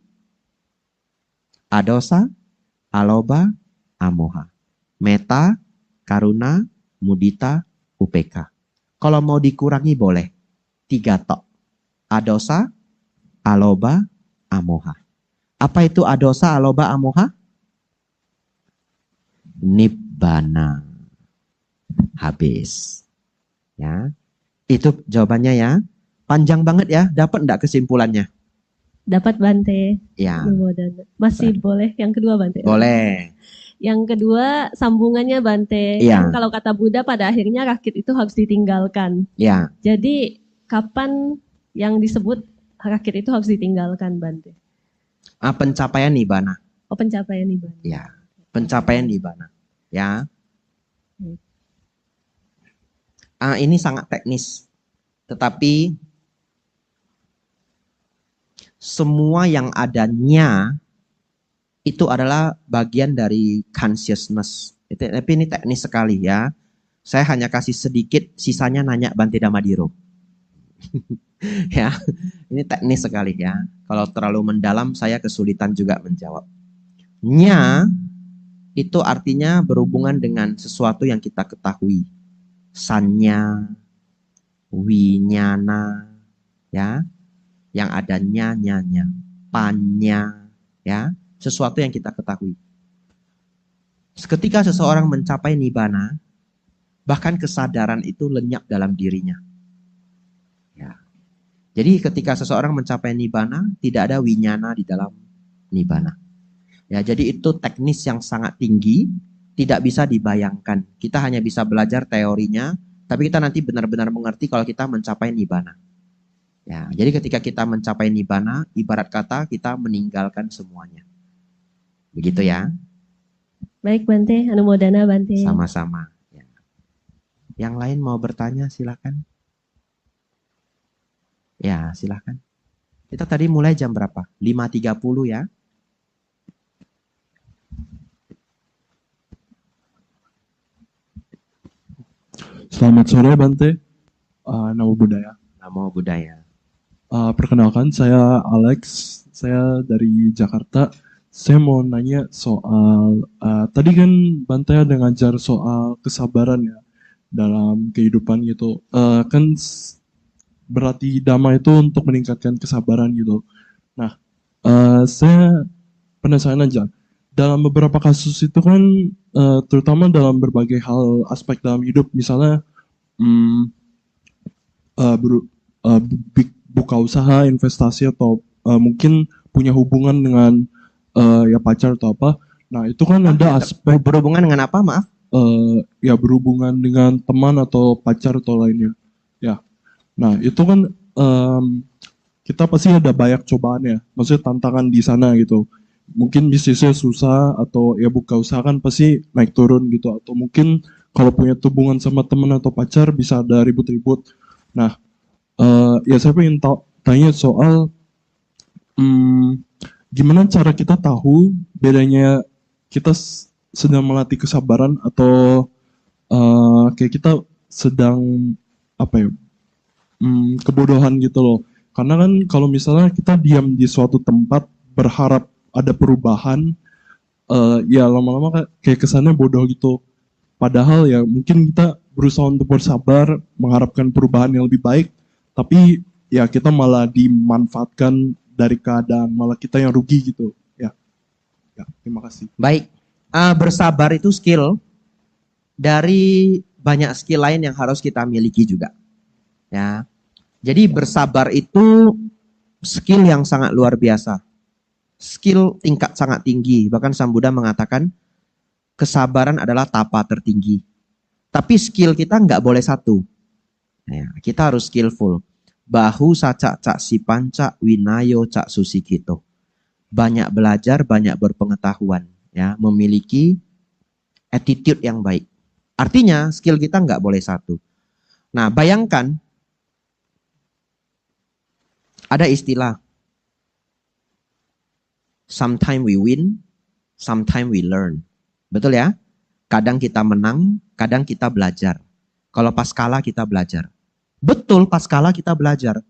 Adosa, aloba, amoha. Meta, karuna, mudita, upeka. Kalau mau dikurangi boleh. 3 tok. Adosa, aloba, amoha. Apa itu adosa, aloba, amoha? Nibbana. Habis. Ya. Itu jawabannya ya. Panjang banget ya. Dapat enggak kesimpulannya? Dapat Bante. Ya. Namodana. Masih boleh yang kedua Bante? Boleh. Yang kedua sambungannya Bante. Iya. Kan kalau kata Buddha pada akhirnya rakit itu harus ditinggalkan. Ya. Jadi kapan yang disebut rakit itu harus ditinggalkan Bante? Pencapaian nibbana. Oh, pencapaian Nibbana. Ya. Pencapaian nibbana. Ya. Ini sangat teknis. Tetapi semua yang adanya itu adalah bagian dari consciousness. Tapi ini teknis sekali ya. Saya hanya kasih sedikit, sisanya nanya Bante Damadiro. Ya, ini teknis sekali ya. Kalau terlalu mendalam saya kesulitan juga menjawab. Nya itu artinya berhubungan dengan sesuatu yang kita ketahui. Sanya, winyana, ya. Yang ada nya, panya, ya, sesuatu yang kita ketahui. Ketika seseorang mencapai nibbana, bahkan kesadaran itu lenyap dalam dirinya. Ya. Jadi ketika seseorang mencapai nibbana, tidak ada winyana di dalam nibbana. Ya, jadi itu teknis yang sangat tinggi, tidak bisa dibayangkan. Kita hanya bisa belajar teorinya, tapi kita nanti benar-benar mengerti kalau kita mencapai nibbana. Ya, jadi ketika kita mencapai nibbana, ibarat kata kita meninggalkan semuanya. Begitu ya. Baik Bante, Anumodana Bante. Sama-sama. Ya. Yang lain mau bertanya silakan. Ya, silakan. Kita tadi mulai jam berapa? 5.30 ya. Selamat sore Bante, Namo Buddhaya. Namo Buddhaya. Perkenalkan saya Alex, saya dari Jakarta. Saya mau nanya soal, tadi kan Bante ada ngajar soal kesabaran ya dalam kehidupan gitu. Kan berarti Dhamma itu untuk meningkatkan kesabaran gitu. Nah, saya penasaran aja. Dalam beberapa kasus itu kan, terutama dalam berbagai hal aspek dalam hidup, misalnya buka usaha, investasi, atau mungkin punya hubungan dengan ya pacar atau apa. Nah itu kan ada aspek berhubungan dengan apa, maaf? Ya berhubungan dengan teman atau pacar atau lainnya. Ya, nah itu kan kita pasti ada banyak cobaan ya, maksudnya tantangan di sana gitu. Mungkin bisnisnya susah atau ya buka usaha kan pasti naik turun gitu. Atau mungkin kalau punya hubungan sama teman atau pacar bisa ada ribut-ribut. Nah, ya saya pengen tanya soal gimana cara kita tahu bedanya kita sedang melatih kesabaran atau kayak kita sedang apa ya kebodohan gitu loh. Karena kan kalau misalnya kita diam di suatu tempat berharap ada perubahan, ya lama-lama kayak kesannya bodoh gitu. Padahal ya mungkin kita berusaha untuk bersabar, mengharapkan perubahan yang lebih baik, tapi ya kita malah dimanfaatkan dari keadaan, malah kita yang rugi gitu. Ya, terima kasih. Baik, bersabar itu skill dari banyak skill lain yang harus kita miliki juga. Ya, jadi bersabar itu skill yang sangat luar biasa. Skill tingkat sangat tinggi. Bahkan Sang Buddha mengatakan kesabaran adalah tapa tertinggi. Tapi skill kita nggak boleh satu. Ya, kita harus skillful. Bahu sacak cak si panca winayo cak susikito. Banyak belajar, banyak berpengetahuan. Ya, memiliki attitude yang baik. Artinya skill kita nggak boleh satu. Nah, bayangkan ada istilah sometimes we win, sometimes we learn. Betul ya? Kadang kita menang, kadang kita belajar. Kalau pas kalah kita belajar. Betul, pas kalah kita belajar.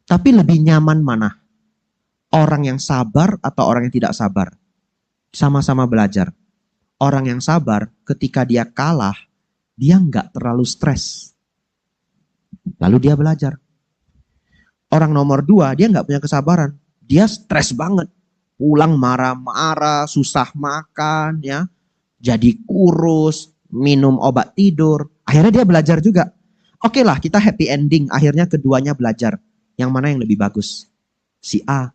Tapi lebih nyaman mana? Orang yang sabar atau orang yang tidak sabar? Sama-sama belajar. Orang yang sabar ketika dia kalah, dia nggak terlalu stres. Lalu dia belajar. Orang nomor 2, dia nggak punya kesabaran. Dia stres banget. Pulang marah-marah, susah makan, ya, jadi kurus, minum obat tidur. Akhirnya dia belajar juga. Oke lah, kita happy ending. Akhirnya keduanya belajar. Yang mana yang lebih bagus? Si A.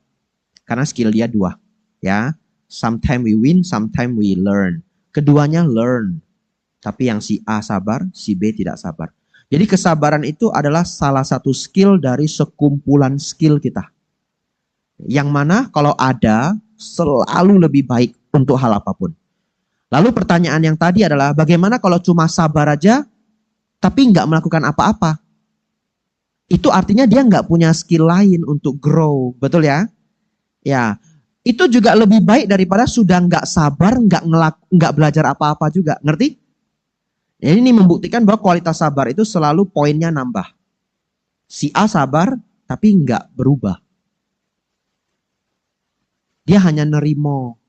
Karena skill dia 2. Ya, sometimes we win, sometimes we learn. Keduanya learn. Tapi yang si A sabar, si B tidak sabar. Jadi kesabaran itu adalah salah satu skill dari sekumpulan skill kita. Yang mana kalau ada, selalu lebih baik untuk hal apapun. Lalu pertanyaan yang tadi adalah, bagaimana kalau cuma sabar aja, tapi nggak melakukan apa-apa? Itu artinya dia nggak punya skill lain untuk grow, betul ya? Ya, itu juga lebih baik daripada sudah nggak sabar, nggak belajar apa-apa juga, ngerti? Ya, ini membuktikan bahwa kualitas sabar itu selalu poinnya nambah. Si A sabar, tapi nggak berubah. Dia hanya nerimo,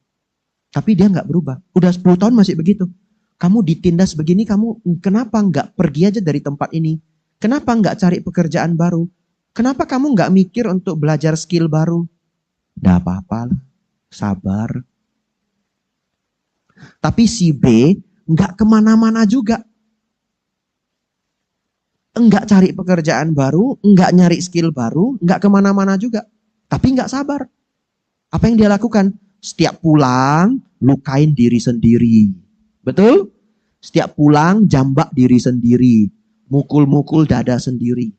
tapi dia nggak berubah. Udah 10 tahun masih begitu. Kamu ditindas begini, kamu kenapa nggak pergi aja dari tempat ini? Kenapa nggak cari pekerjaan baru? Kenapa kamu nggak mikir untuk belajar skill baru? Nggak apa-apa lah, sabar. Tapi si B nggak kemana-mana juga. Nggak cari pekerjaan baru, nggak nyari skill baru, nggak kemana-mana juga. Tapi nggak sabar. Apa yang dia lakukan? Setiap pulang, lukain diri sendiri. Betul? Setiap pulang, jambak diri sendiri. Mukul-mukul dada sendiri.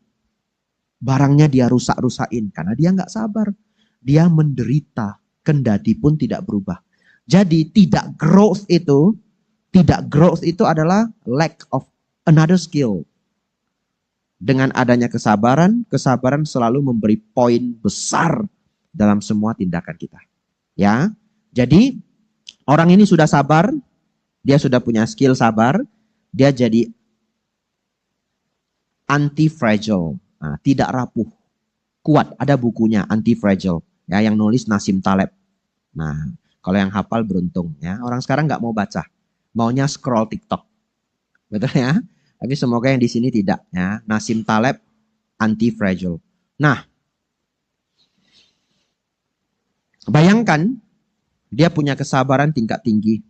Barangnya dia rusak-rusain. Karena dia nggak sabar. Dia menderita. Kendati pun tidak berubah. Jadi tidak growth itu adalah lack of another skill. Dengan adanya kesabaran selalu memberi poin besar dalam semua tindakan kita. Ya. Jadi orang ini sudah sabar, dia sudah punya skill sabar, dia jadi anti-fragile. Nah, tidak rapuh. Kuat, ada bukunya anti-fragile, ya, yang nulis Nassim Taleb. Nah, kalau yang hafal beruntung, ya. Orang sekarang nggak mau baca, maunya scroll TikTok. Betul ya? Tapi semoga yang di sini tidak, ya. Nassim Taleb anti-fragile. Nah, bayangkan dia punya kesabaran tingkat tinggi.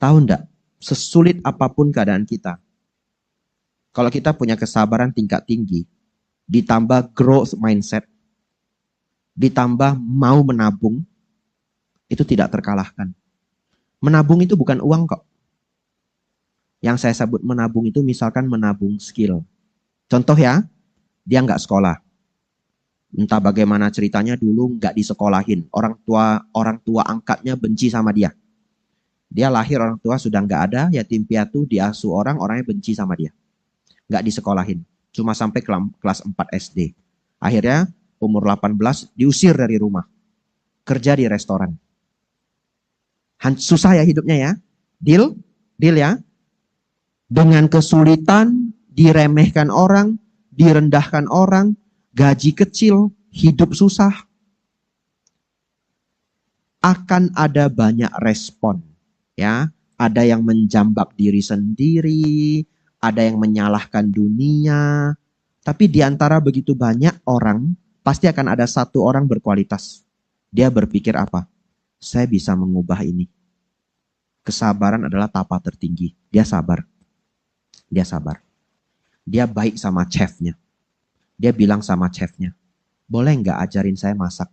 Tahu enggak? Sesulit apapun keadaan kita, kalau kita punya kesabaran tingkat tinggi, ditambah growth mindset, ditambah mau menabung, itu tidak terkalahkan. Menabung itu bukan uang kok. Yang saya sebut menabung itu misalkan menabung skill. Contoh ya, dia nggak sekolah. Entah bagaimana ceritanya dulu nggak disekolahin. Orang tua angkatnya benci sama dia. Dia lahir orang tua sudah nggak ada, yatim piatu, diasuh orangnya benci sama dia. Nggak disekolahin. Cuma sampai kelas 4 SD. Akhirnya umur 18 diusir dari rumah. Kerja di restoran. Susah ya hidupnya ya. Deal ya. Dengan kesulitan, diremehkan orang, direndahkan orang, gaji kecil, hidup susah. Akan ada banyak respon. Ya, ada yang menjambak diri sendiri, ada yang menyalahkan dunia. Tapi di antara begitu banyak orang, pasti akan ada satu orang berkualitas. Dia berpikir apa? Saya bisa mengubah ini. Kesabaran adalah tapa tertinggi. Dia sabar. Dia sabar. Dia baik sama chefnya. Dia bilang sama chefnya, boleh nggak ajarin saya masak?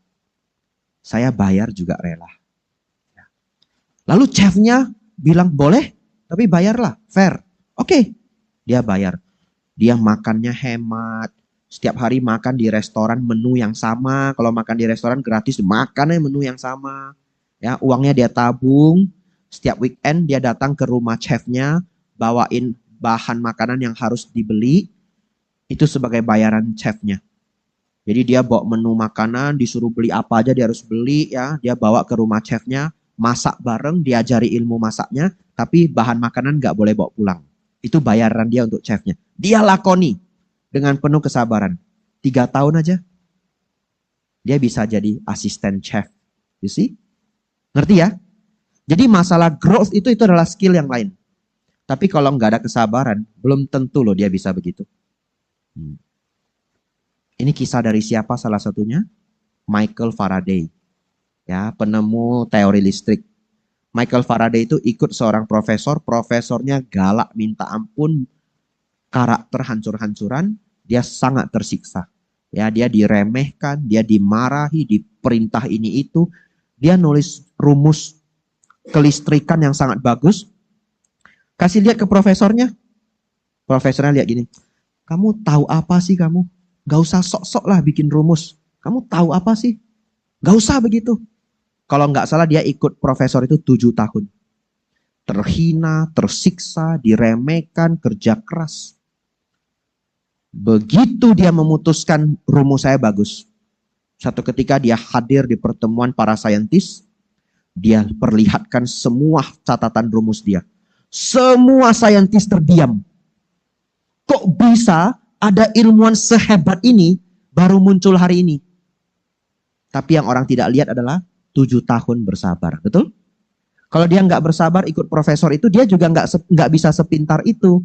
Saya bayar juga rela. Lalu chefnya bilang boleh, tapi bayarlah, fair. Oke, dia bayar. Dia makannya hemat. Setiap hari makan di restoran menu yang sama. Kalau makan di restoran gratis, makannya menu yang sama. Ya, uangnya dia tabung. Setiap weekend dia datang ke rumah chefnya, bawain bahan makanan yang harus dibeli. Itu sebagai bayaran chefnya. Jadi dia bawa menu makanan, disuruh beli apa aja dia harus beli, ya. Dia bawa ke rumah chefnya, masak bareng, diajari ilmu masaknya, tapi bahan makanan nggak boleh bawa pulang. Itu bayaran dia untuk chefnya. Dia lakoni dengan penuh kesabaran. 3 tahun aja, dia bisa jadi asisten chef. You see? Ngerti ya? Jadi masalah growth itu adalah skill yang lain. Tapi kalau nggak ada kesabaran, belum tentu loh dia bisa begitu. Ini kisah dari siapa salah satunya? Michael Faraday. Ya, penemu teori listrik. Michael Faraday itu ikut seorang profesor, profesornya galak minta ampun, karakter hancur-hancuran, dia sangat tersiksa. Ya, dia diremehkan, dia dimarahi, diperintah ini itu. Dia nulis rumus kelistrikan yang sangat bagus. Kasih lihat ke profesornya. Profesornya lihat gini, kamu tahu apa sih kamu? Gak usah sok-sok lah bikin rumus. Kamu tahu apa sih? Gak usah begitu. Kalau nggak salah dia ikut profesor itu 7 tahun. Terhina, tersiksa, diremehkan, kerja keras. Begitu dia memutuskan rumus saya bagus. Satu ketika dia hadir di pertemuan para saintis. Dia perlihatkan semua catatan rumus dia. Semua saintis terdiam. Kok bisa ada ilmuwan sehebat ini baru muncul hari ini? Tapi yang orang tidak lihat adalah 7 tahun bersabar. Betul? Kalau dia nggak bersabar ikut profesor itu, dia juga nggak bisa sepintar itu.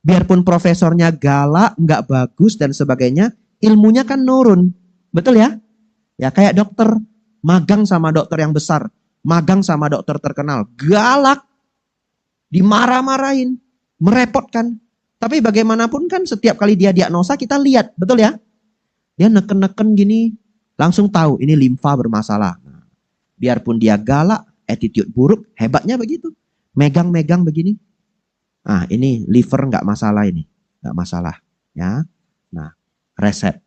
Biarpun profesornya galak, nggak bagus dan sebagainya, ilmunya kan nurun. Betul ya? Ya kayak dokter, magang sama dokter yang besar, magang sama dokter terkenal, galak, dimarah-marahin, merepotkan. Tapi bagaimanapun kan setiap kali dia diagnosa kita lihat, betul ya? Dia neken-neken gini, langsung tahu ini limfa bermasalah. Nah, biarpun dia galak, attitude buruk, hebatnya begitu. Megang-megang begini. Ah, ini liver nggak masalah ini, nggak masalah, ya. Nah, resep.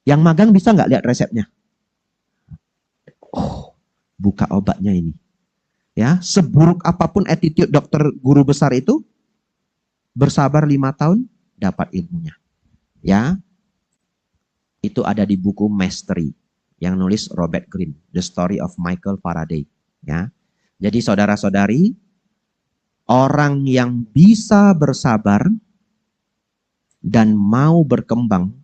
Yang magang bisa nggak lihat resepnya? Oh, buka obatnya ini. Ya, seburuk apapun attitude dokter guru besar itu, bersabar 5 tahun dapat ilmunya. Ya, itu ada di buku Mastery yang nulis Robert Greene, The Story of Michael Faraday. Ya, jadi saudara-saudari, orang yang bisa bersabar dan mau berkembang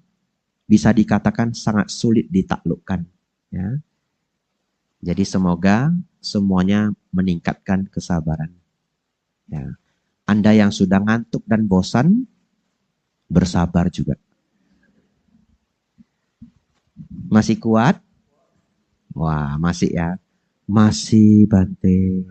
bisa dikatakan sangat sulit ditaklukkan. Ya, jadi semoga semuanya meningkatkan kesabaran. Ya. Anda yang sudah ngantuk dan bosan, bersabar juga. Masih kuat? Wah, masih ya. Masih Bante.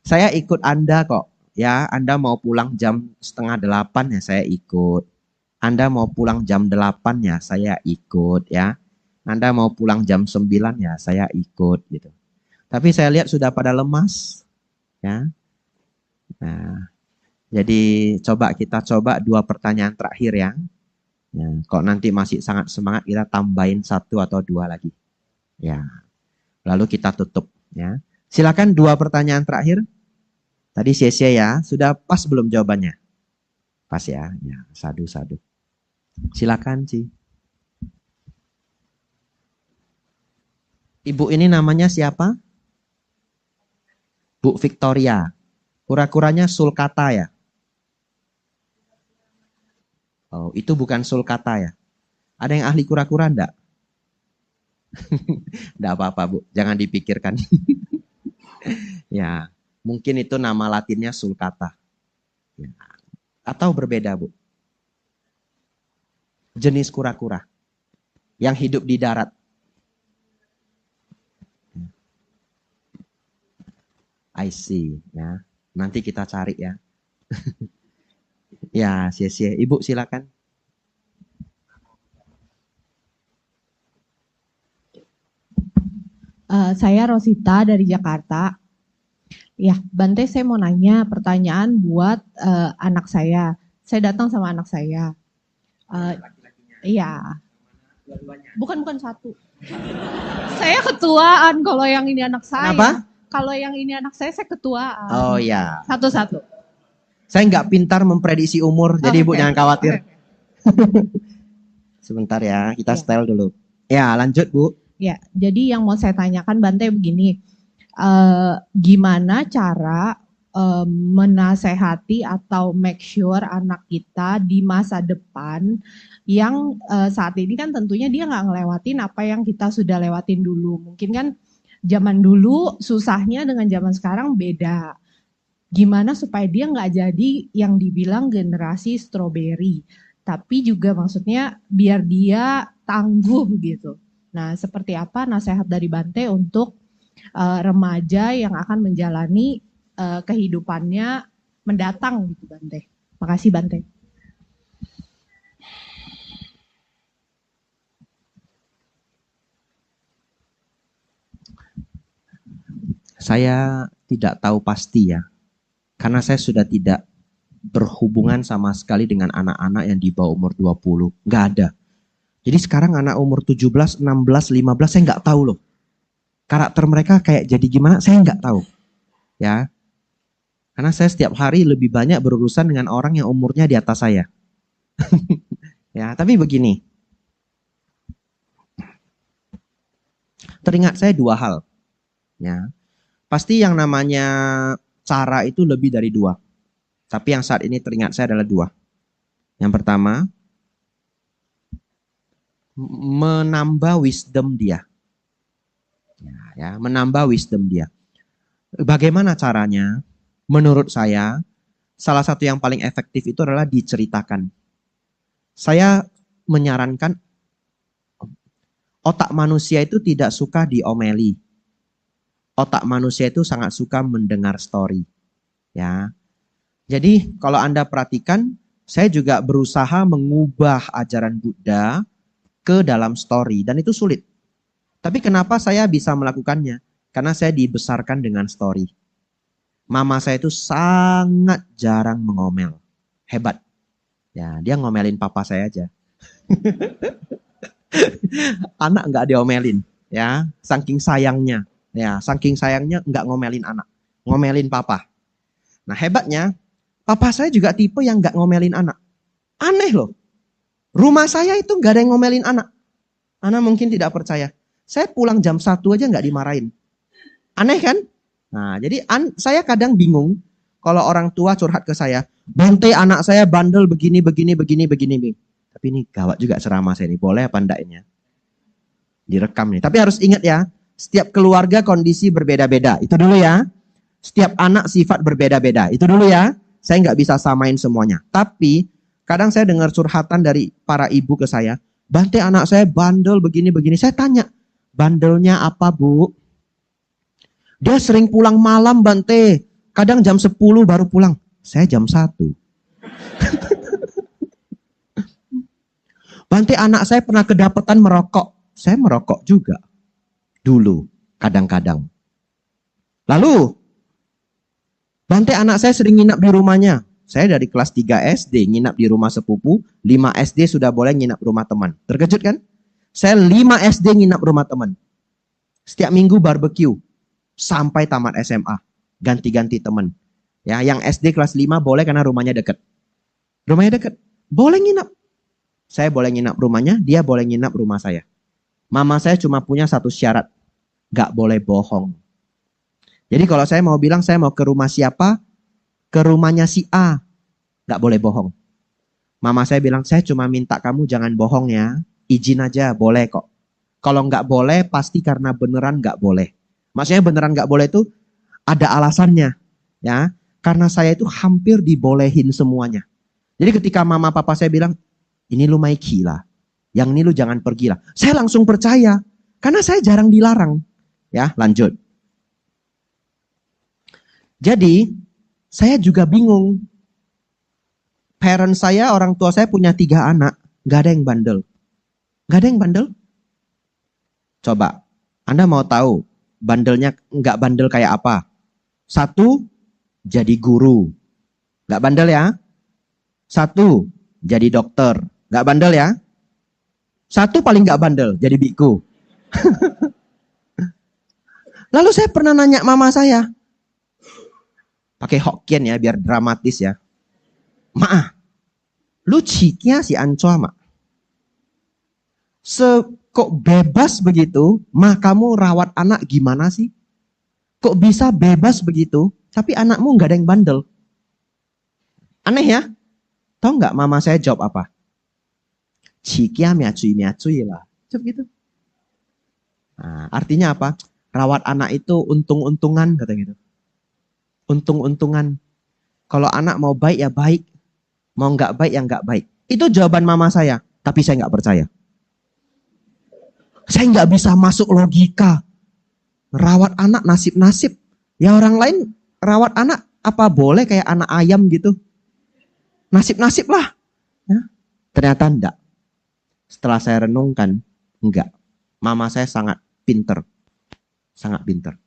Saya ikut Anda kok. Ya, Anda mau pulang jam 7:30 ya saya ikut. Anda mau pulang jam 8 ya saya ikut ya. Anda mau pulang jam 9 ya saya ikut gitu. Tapi saya lihat sudah pada lemas, ya. Nah, jadi kita coba 2 pertanyaan terakhir ya. Ya, kok nanti masih sangat semangat kita tambahin 1 atau 2 lagi. Ya, lalu kita tutup ya. Silakan 2 pertanyaan terakhir. Tadi sia-sia ya, sudah pas belum jawabannya? Pas ya, ya sadu. Silakan Ci. Ibu ini namanya siapa? Bu Victoria. Kura-kuranya sulcata ya? Oh, itu bukan sulcata ya? Ada yang ahli kura-kura enggak? Enggak apa-apa Bu, jangan dipikirkan. Ya, mungkin itu nama latinnya sulcata. Ya. Atau berbeda Bu? Jenis kura-kura yang hidup di darat. I see, ya. Nanti kita cari ya. Ya, sia-sia. Ibu silakan. Saya Rosita dari Jakarta. Ya, Bante saya mau nanya pertanyaan buat anak saya. Saya datang sama anak saya. Iya. Bukan satu. Saya ketuaan kalau yang ini anak saya. Kenapa? Kalau yang ini anak saya ketuaan. Oh ya. Satu-satu. Saya nggak pintar memprediksi umur, jadi Ibu jangan khawatir. Sebentar ya, kita setel dulu. Ya, lanjut Bu. Ya, jadi yang mau saya tanyakan Bante begini, gimana cara menasehati atau make sure anak kita di masa depan yang saat ini kan tentunya dia nggak ngelewatin apa yang kita sudah lewatin dulu. Mungkin kan zaman dulu susahnya dengan zaman sekarang beda. gimana supaya dia nggak jadi yang dibilang generasi strawberry, tapi juga maksudnya biar dia tangguh gitu. Nah, seperti apa nasihat dari Bante untuk remaja yang akan menjalani kehidupannya mendatang gitu Bante. Makasih Bante. Saya tidak tahu pasti ya, karena saya sudah tidak berhubungan sama sekali dengan anak-anak yang di bawah umur 20. Nggak ada. Jadi sekarang anak umur 17, 16, 15, saya nggak tahu loh. Karakter mereka kayak jadi gimana, saya nggak tahu. Ya, karena saya setiap hari lebih banyak berurusan dengan orang yang umurnya di atas saya. Ya, tapi begini. Teringat saya dua hal. Ya, pasti yang namanya cara itu lebih dari dua. Tapi yang saat ini teringat saya adalah dua. Yang pertama, menambah wisdom dia. Ya, menambah wisdom dia. Bagaimana caranya? Menurut saya, salah satu yang paling efektif itu adalah diceritakan. Saya menyarankan otak manusia itu tidak suka diomeli. Otak manusia itu sangat suka mendengar story. Ya. Jadi kalau Anda perhatikan, saya juga berusaha mengubah ajaran Buddha ke dalam story dan itu sulit. Tapi kenapa saya bisa melakukannya? Karena saya dibesarkan dengan story. Mama saya itu sangat jarang mengomel. Hebat. Ya, dia ngomelin papa saya aja. Anak nggak diomelin, ya, saking sayangnya. Ya, saking sayangnya nggak ngomelin anak, ngomelin papa. Nah, hebatnya, papa saya juga tipe yang nggak ngomelin anak. Aneh loh. Rumah saya itu nggak ada yang ngomelin anak. Anak mungkin tidak percaya. Saya pulang jam 1 aja nggak dimarahin. Aneh kan? Nah, jadi saya kadang bingung kalau orang tua curhat ke saya, Bante anak saya bandel begini. Tapi ini gawat juga ceramah saya ini. Boleh apa enggak ini ya? Direkam nih. Tapi harus ingat ya, setiap keluarga kondisi berbeda-beda. Itu dulu ya. Setiap anak sifat berbeda-beda. Itu dulu ya. Saya nggak bisa samain semuanya. Tapi kadang saya dengar curhatan dari para ibu ke saya, Bante anak saya bandel begini. Saya tanya, bandelnya apa Bu? Dia sering pulang malam Bante. Kadang jam 10 baru pulang. Saya jam 1. Bante anak saya pernah kedapatan merokok. Saya merokok juga. Dulu. Kadang-kadang. Lalu. Bante anak saya sering nginap di rumahnya. Saya dari kelas 3 SD nginap di rumah sepupu. 5 SD sudah boleh nginap rumah teman. Terkejut kan? Saya 5 SD nginap rumah teman. Setiap minggu barbecue. Sampai tamat SMA. Ganti-ganti teman. Ya, yang SD kelas 5 boleh karena rumahnya dekat. Rumahnya dekat. Boleh nginap. Saya boleh nginap rumahnya, dia boleh nginap rumah saya. Mama saya cuma punya satu syarat. Gak boleh bohong. Jadi kalau saya mau bilang saya mau ke rumah siapa, ke rumahnya si A. Gak boleh bohong. Mama saya bilang, saya cuma minta kamu jangan bohong ya. Izin aja, boleh kok. Kalau gak boleh, pasti karena beneran gak boleh. Maksudnya beneran gak boleh itu ada alasannya. Ya, karena saya itu hampir dibolehin semuanya. Jadi ketika mama papa saya bilang, ini lu mai gila, yang ini lu jangan pergi lah. Saya langsung percaya, karena saya jarang dilarang. Ya, lanjut. Jadi, saya juga bingung. Parent saya, orang tua saya punya 3 anak, gak ada yang bandel. Gak ada yang bandel? Coba, Anda mau tahu bandelnya gak bandel kayak apa? 1, jadi guru. Gak bandel ya? 1, jadi dokter. Gak bandel ya? 1 paling gak bandel, jadi biku. Lalu saya pernah nanya mama saya. Pakai Hokkien ya, biar dramatis ya. Ma, lu ciknya si Ancoa, mak. Kok bebas begitu, ma kamu rawat anak gimana sih? Kok bisa bebas begitu, tapi anakmu gak ada yang bandel? Aneh ya? Tahu nggak mama saya jawab apa? Cikia miacui lah. Coba gitu. Nah, artinya apa? Rawat anak itu untung-untungan kata gitu. Untung-untungan. Kalau anak mau baik ya baik, mau nggak baik ya nggak baik. Itu jawaban mama saya, tapi saya nggak percaya. Saya nggak bisa masuk logika. Rawat anak nasib-nasib. Ya orang lain rawat anak apa boleh kayak anak ayam gitu. Nasib-nasib lah. Ya. Ternyata enggak. Setelah saya renungkan, enggak. Mama saya sangat pinter. Sangat pinter.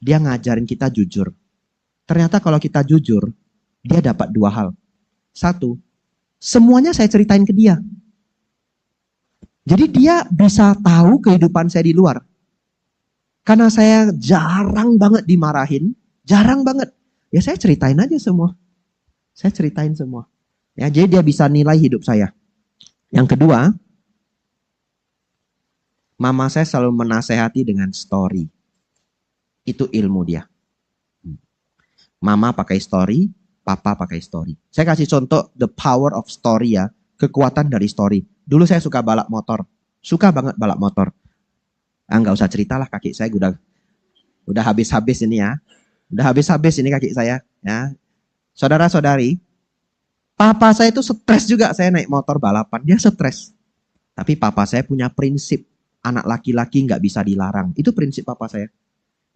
Dia ngajarin kita jujur. Ternyata kalau kita jujur, dia dapat dua hal. Satu, semuanya saya ceritain ke dia. Jadi dia bisa tahu kehidupan saya di luar. Karena saya jarang banget dimarahin, jarang banget. Ya saya ceritain aja semua. Saya ceritain semua. Ya, jadi dia bisa nilai hidup saya. Yang kedua, mama saya selalu menasehati dengan story. Itu ilmu dia. Mama pakai story, papa pakai story. Saya kasih contoh the power of story ya. Kekuatan dari story. Dulu saya suka balap motor. Suka banget balap motor. Nggak usah ceritalah kaki saya udah habis-habis ini ya. Udah habis-habis ini kaki saya. Ya. Saudara-saudari, papa saya itu stres juga saya naik motor balapan. Dia stres. Tapi papa saya punya prinsip. Anak laki-laki nggak bisa dilarang. Itu prinsip papa saya.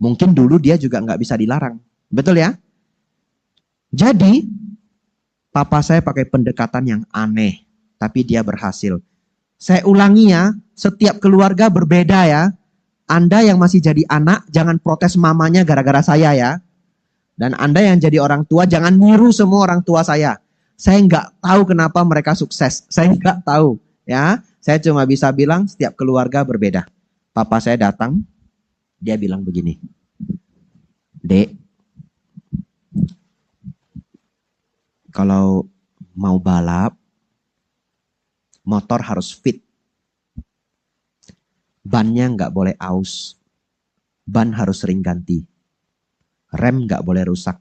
Mungkin dulu dia juga nggak bisa dilarang. Betul ya? Jadi, papa saya pakai pendekatan yang aneh. Tapi dia berhasil. Saya ulangi ya, setiap keluarga berbeda ya. Anda yang masih jadi anak, jangan protes mamanya gara-gara saya ya. Dan Anda yang jadi orang tua, jangan niru semua orang tua saya. Saya nggak tahu kenapa mereka sukses. Saya nggak tahu ya. Saya cuma bisa bilang setiap keluarga berbeda. Papa saya datang, dia bilang begini. Dek, kalau mau balap, motor harus fit. Bannya nggak boleh aus. Ban harus sering ganti. Rem nggak boleh rusak.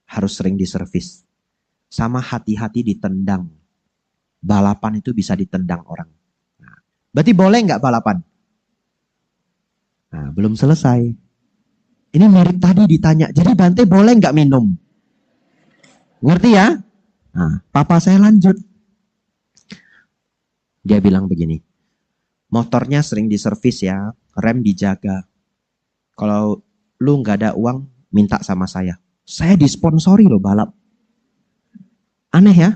Harus sering diservis. Sama hati-hati ditendang. Balapan itu bisa ditendang orang. Nah, berarti boleh nggak balapan? Nah, belum selesai. Ini mirip tadi ditanya. Jadi Bante boleh nggak minum? Ngerti ya? Nah, papa saya lanjut. Dia bilang begini, motornya sering diservis ya, rem dijaga. Kalau lu nggak ada uang, minta sama saya. Saya disponsori loh balap. Aneh ya?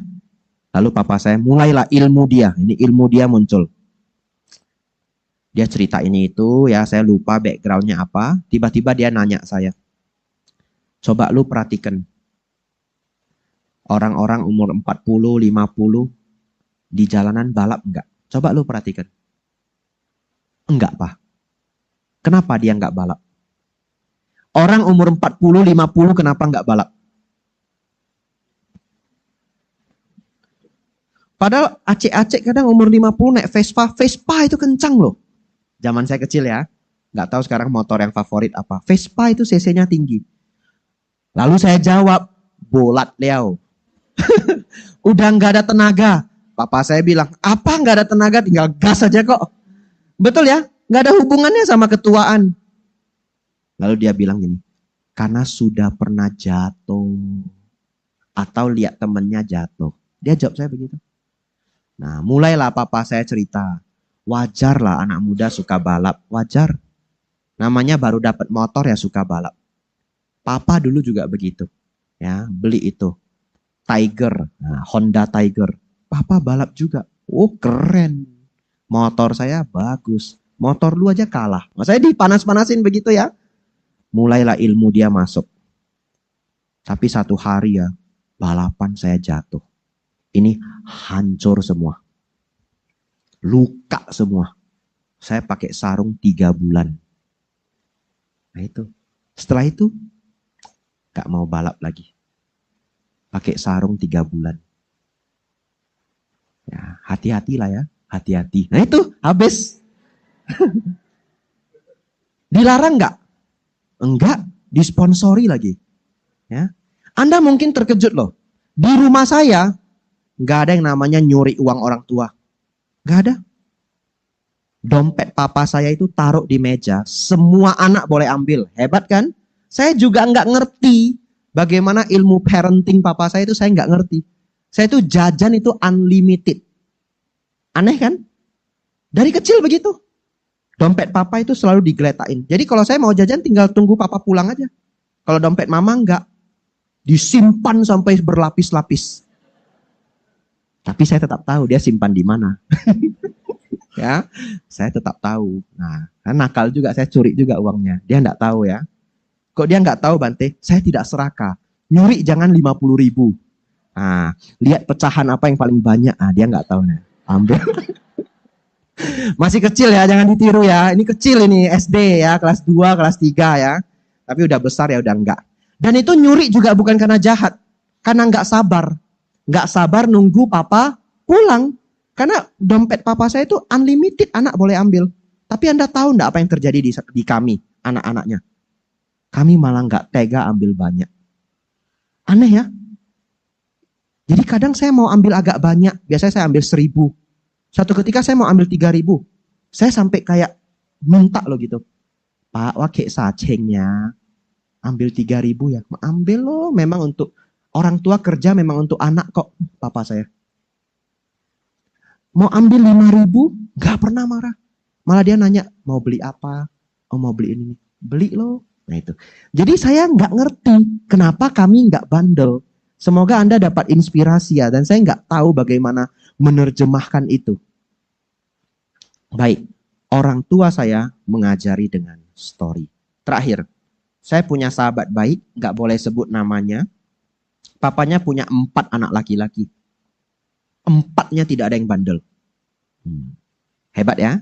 Lalu papa saya mulailah ilmu dia. Ini ilmu dia muncul. Dia cerita ini itu ya, saya lupa backgroundnya apa. Tiba-tiba dia nanya saya. Coba lu perhatikan. Orang-orang umur 40, 50 di jalanan balap enggak? Coba lu perhatikan. Enggak, Pak. Kenapa dia enggak balap? Orang umur 40, 50 kenapa enggak balap? Padahal acek-acek kadang umur 50 naik Vespa. Vespa itu kencang loh. Zaman saya kecil ya. Enggak tahu sekarang motor yang favorit apa. Vespa itu cc-nya tinggi. Lalu saya jawab, bolat Leo. Udah enggak ada tenaga. Papa saya bilang, apa nggak ada tenaga, tinggal gas aja kok. Betul ya? Nggak ada hubungannya sama ketuaan. Lalu dia bilang gini, karena sudah pernah jatuh. Atau lihat temennya jatuh. Dia jawab saya begitu. Nah, mulailah papa saya cerita. Wajar lah anak muda suka balap, wajar. Namanya baru dapat motor ya suka balap. Papa dulu juga begitu. Ya, beli itu. Tiger, nah, Honda Tiger. Papa balap juga. Oh keren. Motor saya bagus. Motor lu aja kalah. Saya dipanas-panasin begitu ya. Mulailah ilmu dia masuk. Tapi satu hari ya, balapan saya jatuh. Ini hancur semua. Luka semua. Saya pakai sarung 3 bulan. Nah itu. Setelah itu, gak mau balap lagi. Pakai sarung 3 bulan. Ya, hati-hatilah ya, hati-hati. Nah itu, habis. Dilarang nggak? Enggak, disponsori lagi. Ya, Anda mungkin terkejut loh. Di rumah saya, nggak ada yang namanya nyuri uang orang tua. Nggak ada. Dompet papa saya itu taruh di meja, semua anak boleh ambil. Hebat kan? Saya juga nggak ngerti. Bagaimana ilmu parenting papa saya itu saya nggak ngerti. Saya itu jajan itu unlimited. Aneh kan? Dari kecil begitu. Dompet papa itu selalu digeletain. Jadi kalau saya mau jajan tinggal tunggu papa pulang aja. Kalau dompet mama enggak. Disimpan sampai berlapis-lapis. Tapi saya tetap tahu dia simpan di mana. Ya, saya tetap tahu. Nah, kan nakal juga, saya curi juga uangnya. Dia enggak tahu ya. Kok dia enggak tahu Bante? Saya tidak serakah. Nyuri jangan 50.000. Nah, lihat pecahan apa yang paling banyak. Ah, dia enggak tahu nih. Ambil. Masih kecil ya, jangan ditiru ya. Ini kecil ini, SD ya, kelas 2, kelas 3 ya. Tapi udah besar ya udah enggak. Dan itu nyuri juga bukan karena jahat. Karena enggak sabar. Enggak sabar nunggu papa pulang. Karena dompet papa saya itu unlimited, anak boleh ambil. Tapi Anda tahu enggak apa yang terjadi di kami, anak-anaknya? Kami malah enggak tega ambil banyak. Aneh ya. Jadi kadang saya mau ambil agak banyak. Biasanya saya ambil 1.000. Satu ketika saya mau ambil 3.000. Saya sampai kayak minta loh gitu. Pak, wakil sacengnya. Ambil 3.000 ya. Ambil loh. Memang untuk orang tua kerja memang untuk anak kok. Papa saya. Mau ambil 5.000. Gak pernah marah. Malah dia nanya. Mau beli apa? Oh mau beli ini. Beli loh. Nah itu. Jadi saya gak ngerti. Kenapa kami gak bandel. Semoga Anda dapat inspirasi ya. Dan saya gak tahu bagaimana menerjemahkan itu. Baik, orang tua saya mengajari dengan story. Terakhir, saya punya sahabat baik, gak boleh sebut namanya. Papanya punya 4 anak laki-laki. 4-nya tidak ada yang bandel. Hebat ya.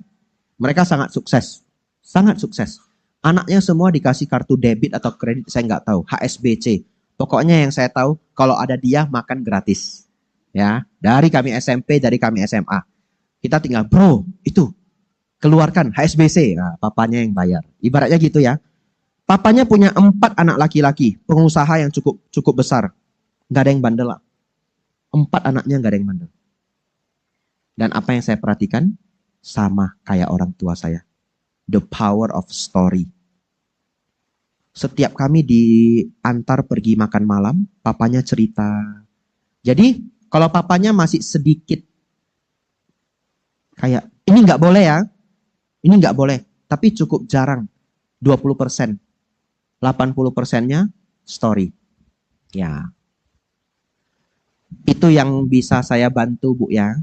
Mereka sangat sukses. Sangat sukses. Anaknya semua dikasih kartu debit atau kredit, saya gak tahu. HSBC. Pokoknya yang saya tahu, kalau ada dia makan gratis. Ya, dari kami SMP, dari kami SMA. Kita tinggal, bro, itu keluarkan HSBC. Nah, papanya yang bayar. Ibaratnya gitu ya. Papanya punya 4 anak laki-laki, pengusaha yang cukup besar. Gak ada yang bandel. 4 anaknya gak ada yang bandel. Dan apa yang saya perhatikan, sama kayak orang tua saya. The power of story. Setiap kami diantar pergi makan malam, papanya cerita. Jadi, kalau papanya masih sedikit kayak, ini nggak boleh ya, ini nggak boleh, tapi cukup jarang, 20%, 80%-nya story. Ya, itu yang bisa saya bantu Bu ya.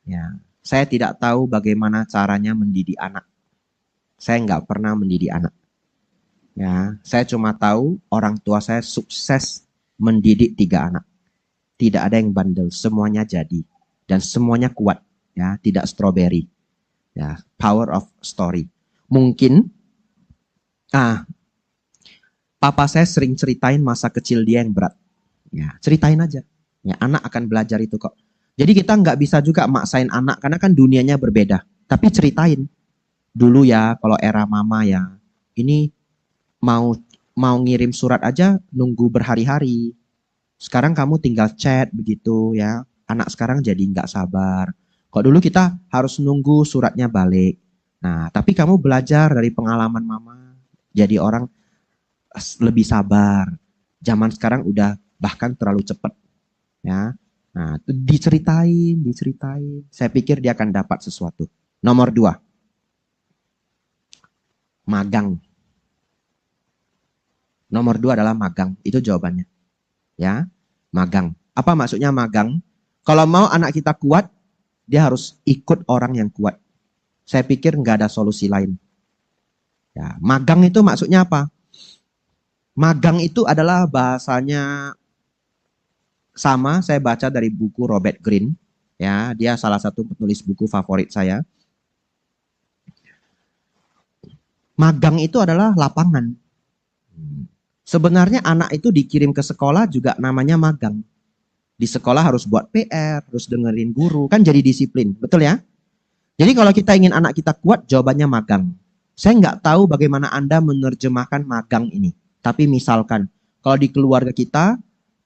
Ya, saya tidak tahu bagaimana caranya mendidik anak. Saya nggak pernah mendidik anak. Ya, saya cuma tahu orang tua saya sukses mendidik 3 anak. Tidak ada yang bandel, semuanya jadi. Dan semuanya kuat, ya, tidak strawberry. Ya, power of story. Mungkin, papa saya sering ceritain masa kecil dia yang berat. Ya, ceritain aja. Ya, anak akan belajar itu kok. Jadi kita nggak bisa juga maksain anak, karena kan dunianya berbeda. Tapi ceritain. Dulu ya, kalau era mama ya, ini mau ngirim surat aja nunggu berhari-hari. Sekarang kamu tinggal chat begitu ya. Anak sekarang jadi nggak sabar. Kok dulu kita harus nunggu suratnya balik. Nah, tapi kamu belajar dari pengalaman mama. Jadi orang lebih sabar. Zaman sekarang udah bahkan terlalu cepat. Ya. Nah, diceritain. Saya pikir dia akan dapat sesuatu. Nomor 2. Magang. Nomor 2 adalah magang. Itu jawabannya. Ya, magang. Apa maksudnya magang? Kalau mau anak kita kuat, dia harus ikut orang yang kuat. Saya pikir nggak ada solusi lain. Ya, magang itu maksudnya apa? Magang itu adalah bahasanya sama, saya baca dari buku Robert Greene. Ya, dia salah satu penulis buku favorit saya. Magang itu adalah lapangan. Sebenarnya anak itu dikirim ke sekolah juga namanya magang. Di sekolah harus buat PR, harus dengerin guru, kan jadi disiplin, betul ya? Jadi kalau kita ingin anak kita kuat, jawabannya magang. Saya nggak tahu bagaimana Anda menerjemahkan magang ini. Tapi misalkan, kalau di keluarga kita,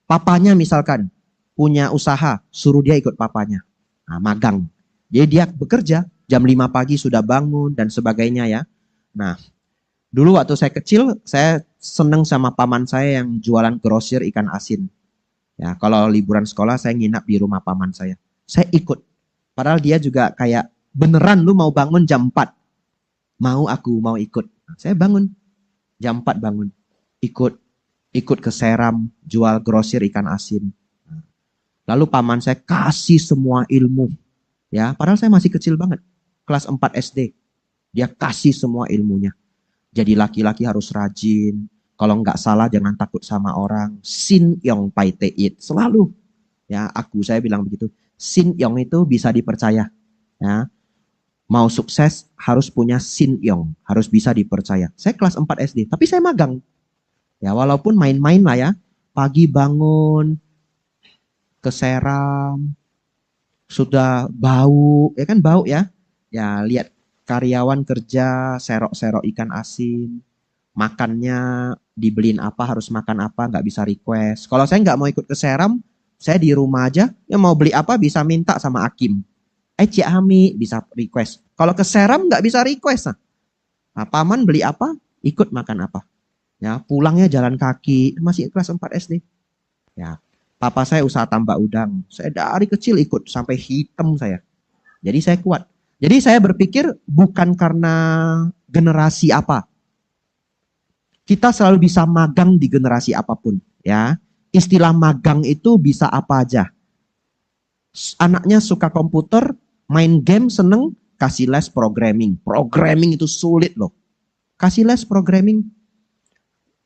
papanya misalkan punya usaha, suruh dia ikut papanya. Nah, magang. Jadi dia bekerja, jam 5 pagi sudah bangun dan sebagainya ya. Nah, dulu waktu saya kecil, saya seneng sama paman saya yang jualan grosir ikan asin. Ya, kalau liburan sekolah saya nginap di rumah paman saya. Saya ikut. Padahal dia juga kayak, beneran lu mau bangun jam 4. Mau ikut. Saya bangun. Jam 4 bangun. Ikut ke Seram, jual grosir ikan asin. Lalu paman saya kasih semua ilmu. Ya, padahal saya masih kecil banget. Kelas 4 SD. Dia kasih semua ilmunya. Jadi laki-laki harus rajin. Kalau nggak salah jangan takut sama orang. Sin yong pai teit. Selalu. Ya, saya bilang begitu. Sin yong itu bisa dipercaya. Ya. Mau sukses harus punya sin yong. Harus bisa dipercaya. Saya kelas 4 SD. Tapi saya magang. Ya, walaupun main-main lah ya. Pagi bangun. Ke Seram. Sudah bau. Ya kan bau ya. Ya, lihat karyawan kerja, serok-serok ikan asin, makannya dibeliin apa, harus makan apa, nggak bisa request. Kalau saya nggak mau ikut ke Seram, saya di rumah aja, ya mau beli apa bisa minta sama Akim. Cik Ami bisa request. Kalau ke Seram nggak bisa request. Nah, paman beli apa, ikut makan apa. Ya, pulangnya jalan kaki, masih kelas 4 SD. Ya, papa saya usaha tambak udang. Saya dari kecil ikut sampai hitam saya. Jadi saya kuat. Jadi saya berpikir bukan karena generasi apa. Kita selalu bisa magang di generasi apapun. Ya, istilah magang itu bisa apa aja. Anaknya suka komputer, main game seneng, kasih les programming. Programming itu sulit loh. Kasih les programming.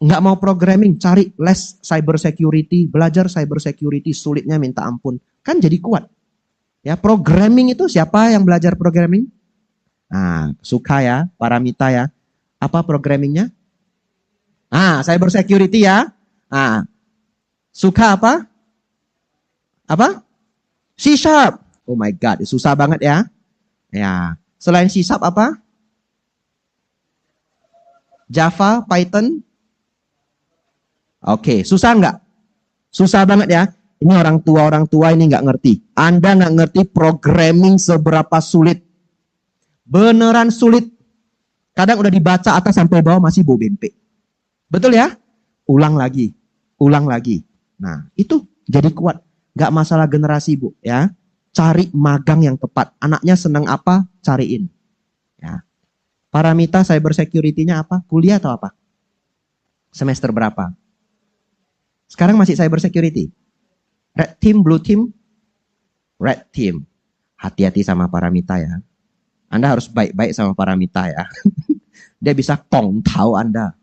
Nggak mau programming, cari les cyber security, belajar cyber security, sulitnya minta ampun. Kan jadi kuat. Ya, programming itu siapa yang belajar programming? Nah, suka ya, Paramita ya. Apa programmingnya? Cyber security ya. Suka apa? Apa? C#. Oh my God, susah banget ya. Ya, selain C# apa? Java, Python. Oke, susah nggak? Susah banget ya. Ini orang tua ini nggak ngerti. Anda nggak ngerti programming seberapa sulit. Beneran sulit. Kadang udah dibaca atas sampai bawah masih bau bempek. Betul ya? Ulang lagi. Nah, itu jadi kuat. Nggak masalah generasi, Bu. Ya, cari magang yang tepat. Anaknya senang apa, cariin. Ya. Paramita cyber security-nya apa? Kuliah atau apa? Semester berapa? Sekarang masih cyber security. Red team, blue team, red team. Hati-hati sama Paramita ya. Anda harus baik-baik sama Paramita ya. Dia bisa kong tahu Anda.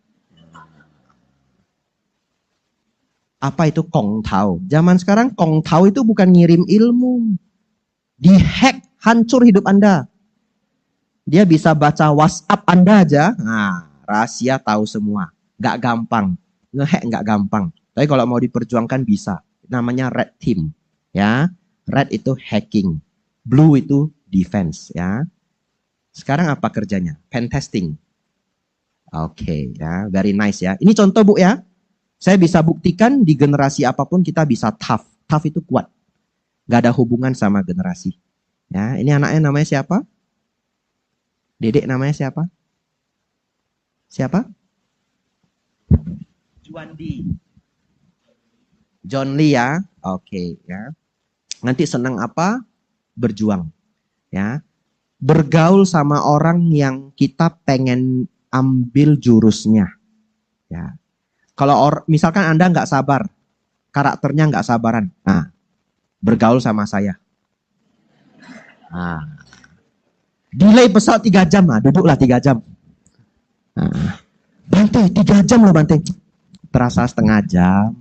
Apa itu kong tahu? Zaman sekarang kong tahu itu bukan ngirim ilmu. Dihack, hancur hidup Anda. Dia bisa baca WhatsApp Anda aja. Nah, rahasia tahu semua. Gak gampang. Ngehack gak gampang. Tapi kalau mau diperjuangkan bisa. Namanya red team, ya. Red itu hacking, blue itu defense, ya. Sekarang apa kerjanya? Pen testing. Oke, ya, very nice ya. Ini contoh, Bu ya. Saya bisa buktikan di generasi apapun kita bisa tough. Tough itu kuat. Gak ada hubungan sama generasi. Ya, ini anaknya namanya siapa? Dedek namanya siapa? Siapa? Juandi. John Lee ya. Oke, ya. Nanti senang apa? Berjuang. Ya. Bergaul sama orang yang kita pengen ambil jurusnya. Ya. Kalau misalkan Anda nggak sabar, karakternya nggak sabaran. Nah, bergaul sama saya. Delay pesawat 3 jam. Duduklah 3 jam. Bante, 3 jam loh Bante. Terasa setengah jam.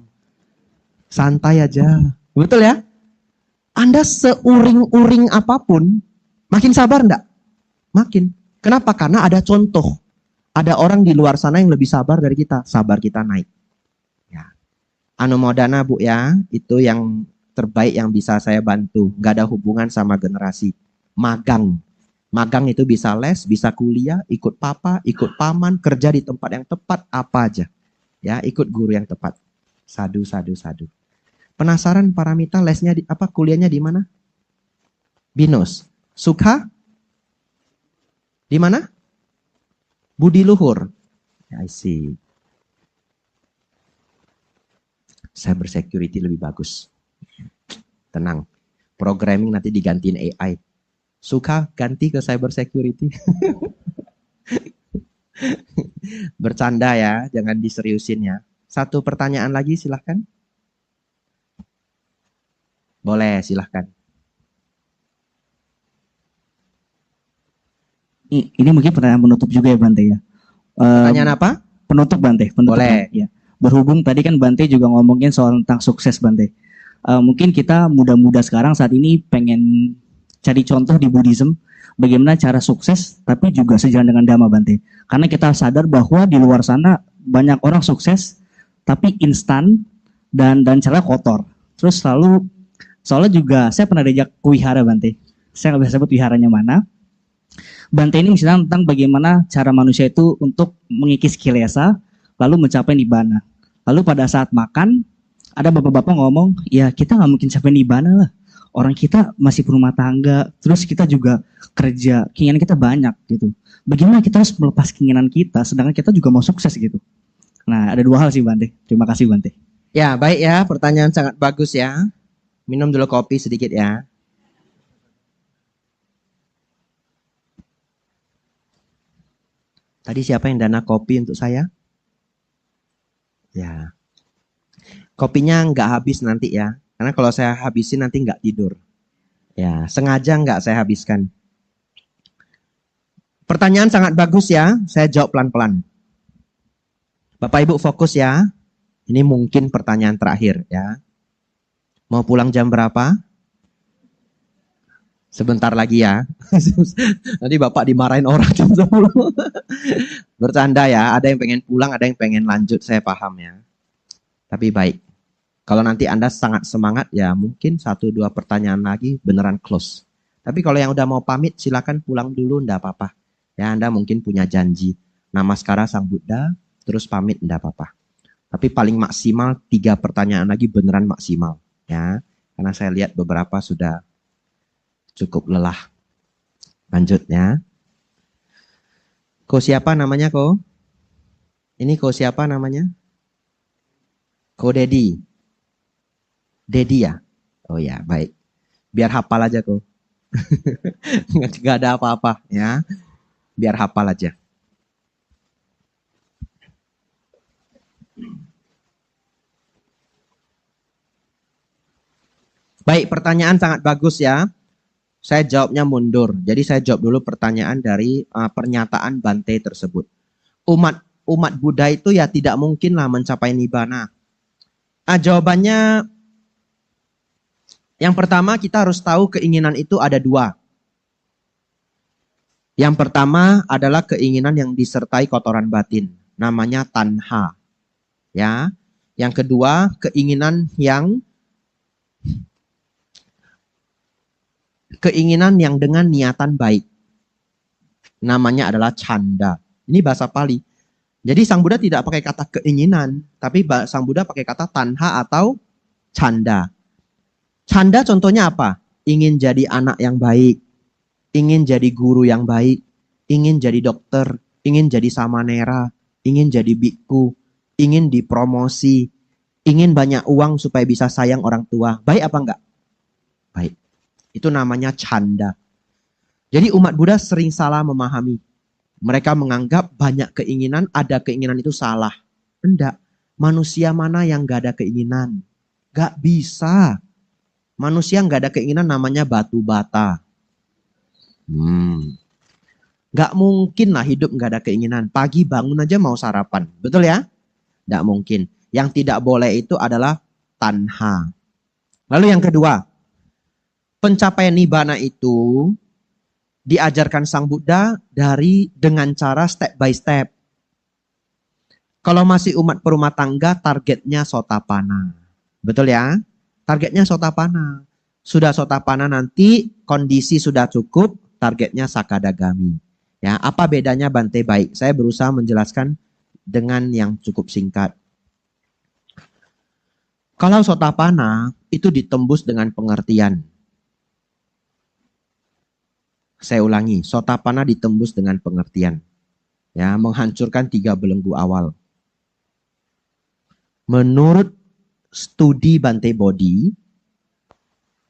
Santai aja. Betul ya? Anda seuring-uring apapun, makin sabar enggak? Makin. Kenapa? Karena ada contoh. Ada orang di luar sana yang lebih sabar dari kita. Sabar kita naik. Ya. Anumodana Bu ya, itu yang terbaik yang bisa saya bantu. Nggak ada hubungan sama generasi. Magang. Magang itu bisa les, bisa kuliah, ikut papa, ikut paman, kerja di tempat yang tepat, apa aja. Ya, ikut guru yang tepat. Sadu. Penasaran Paramita lesnya kuliahnya di mana? Binus. Suka? Di mana? Budi Luhur. I see. Cyber security lebih bagus. Tenang. Programming nanti digantiin AI. Suka ganti ke cyber security. Bercanda ya, jangan diseriusin ya. Satu pertanyaan lagi silahkan. Boleh, silahkan. Ini mungkin pertanyaan penutup juga ya Bante ya. Pertanyaan apa? Penutup Bante. Penutup, Boleh. Ya. Berhubung tadi kan Bante juga ngomongin soal tentang sukses Bante. Mungkin kita muda-muda sekarang saat ini pengen cari contoh di Buddhism bagaimana cara sukses tapi juga sejalan dengan Dhamma Bante. Karena kita sadar bahwa di luar sana banyak orang sukses tapi instan dan cara kotor. Terus soalnya juga saya pernah diajak ke wihara Bante. Saya nggak bisa sebut wiharanya mana. Bante ini misalnya tentang bagaimana cara manusia itu untuk mengikis kilesa lalu mencapai nibbana. Lalu pada saat makan ada bapak-bapak ngomong, ya kita nggak mungkin capai nibbana lah. Orang kita masih berumah tangga, terus kita juga kerja, keinginan kita banyak gitu. Bagaimana kita harus melepas keinginan kita, sedangkan kita juga mau sukses gitu. Nah, ada dua hal sih Bante. Terima kasih Bante. Ya, baik ya, pertanyaan sangat bagus ya. Minum dulu kopi sedikit ya. Tadi siapa yang dana kopi untuk saya? Ya. Kopinya nggak habis nanti ya. Karena kalau saya habisin nanti nggak tidur. Ya, sengaja nggak saya habiskan. Pertanyaan sangat bagus ya. Saya jawab pelan-pelan. Bapak Ibu fokus ya. Ini mungkin pertanyaan terakhir ya. Mau pulang jam berapa? Sebentar lagi ya. Nanti Bapak dimarahin orang jam 10. Bercanda ya. Ada yang pengen pulang, ada yang pengen lanjut. Saya paham ya. Tapi baik. Kalau nanti Anda sangat semangat, ya mungkin 1-2 pertanyaan lagi beneran close. Tapi kalau yang udah mau pamit, silakan pulang dulu, enggak apa-apa. Ya Anda mungkin punya janji. Namaskara Sang Buddha, terus pamit, enggak apa-apa. Tapi paling maksimal 3 pertanyaan lagi beneran maksimal. Ya, karena saya lihat beberapa sudah cukup lelah. Lanjut ya. Ko siapa namanya ko? Ini ko siapa namanya? Ko Dedi. Dedi ya? Oh ya, baik. Biar hafal aja kok. Nggak ada apa-apa ya. Biar hafal aja. Baik, pertanyaan sangat bagus ya. Saya jawabnya mundur. Jadi saya jawab dulu pertanyaan dari pernyataan Bante tersebut. Umat Buddha itu ya tidak mungkinlah mencapai nibbana. Jawabannya yang pertama kita harus tahu keinginan itu ada 2. Yang pertama adalah keinginan yang disertai kotoran batin. Namanya tanha. Ya. Yang kedua keinginan yang dengan niatan baik. Namanya adalah canda. Ini bahasa Pali. Jadi Sang Buddha tidak pakai kata keinginan. Tapi Sang Buddha pakai kata tanha atau canda. Canda contohnya apa? Ingin jadi anak yang baik, ingin jadi guru yang baik, ingin jadi dokter, ingin jadi samanera, ingin jadi bikku, ingin dipromosi, ingin banyak uang supaya bisa sayang orang tua. Baik apa enggak? Baik. Itu namanya canda. Jadi umat Buddha sering salah memahami. Mereka menganggap banyak keinginan, ada keinginan itu salah. Enggak. Manusia mana yang enggak ada keinginan? Enggak bisa. Manusia nggak ada keinginan namanya batu bata. Nggak mungkin lah hidup nggak ada keinginan. Pagi bangun aja mau sarapan. Betul ya? Nggak mungkin. Yang tidak boleh itu adalah tanha. Lalu yang kedua. Pencapaian nibbana itu diajarkan Sang Buddha dengan cara step by step. Kalau masih umat perumah tangga targetnya Sotapanna. Betul ya? Targetnya Sotapanna. Sudah Sotapanna nanti kondisi sudah cukup, targetnya Sakadagami. Ya, apa bedanya Bante? Baik, saya berusaha menjelaskan dengan yang cukup singkat. Kalau Sotapanna itu ditembus dengan pengertian. Saya ulangi, Sotapanna ditembus dengan pengertian. Ya, menghancurkan 3 belenggu awal. Menurut studi Bante Bodhi.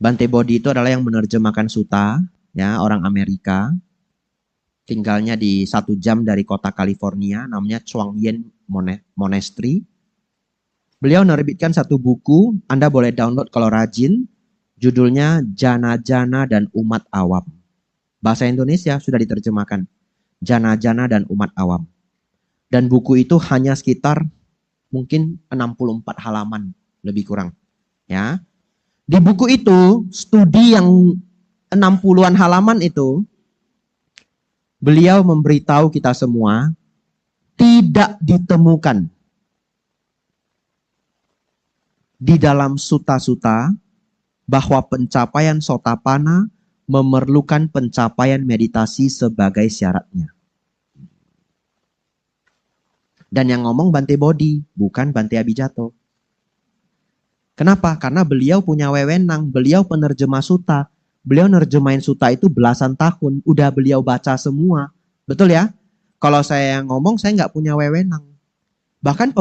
Bante Bodhi itu adalah yang menerjemahkan Sutta, ya, orang Amerika. Tinggalnya di 1 jam dari kota California, namanya Chuang Yen Monastery. Beliau menerbitkan satu buku, Anda boleh download kalau rajin, judulnya Jana-Jana dan Umat Awam. Bahasa Indonesia sudah diterjemahkan, Jana-Jana dan Umat Awam. Dan buku itu hanya sekitar mungkin 64 halaman, lebih kurang. Ya. Di buku itu, studi yang 60-an halaman itu, beliau memberitahu kita semua, tidak ditemukan di dalam sutta-sutta bahwa pencapaian Sotapanna memerlukan pencapaian meditasi sebagai syaratnya. Dan yang ngomong Bante Bodhi, bukan Bante Abhijato. Kenapa? Karena beliau punya wewenang, beliau penerjemah sutta. Beliau nerjemahin sutta itu belasan tahun, udah beliau baca semua. Betul ya? Kalau saya yang ngomong, saya nggak punya wewenang. Bahkan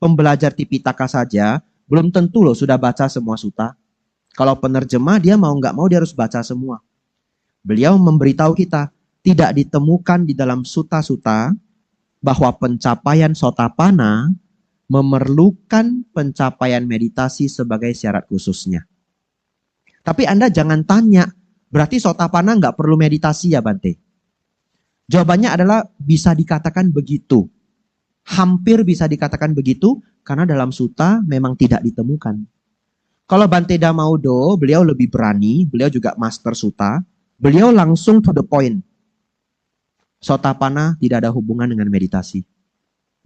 pembelajar Tipitaka saja, belum tentu loh sudah baca semua sutta. Kalau penerjemah, dia mau nggak mau dia harus baca semua. Beliau memberitahu kita, tidak ditemukan di dalam sutta-sutta bahwa pencapaian Sotapanna memerlukan pencapaian meditasi sebagai syarat khususnya. Tapi Anda jangan tanya, berarti Sotapanna nggak perlu meditasi ya Bante? Jawabannya adalah bisa dikatakan begitu. Hampir bisa dikatakan begitu, karena dalam sutta memang tidak ditemukan. Kalau Bante Dhamaudo, beliau lebih berani, beliau juga master sutta, beliau langsung to the point. Sotapanna tidak ada hubungan dengan meditasi.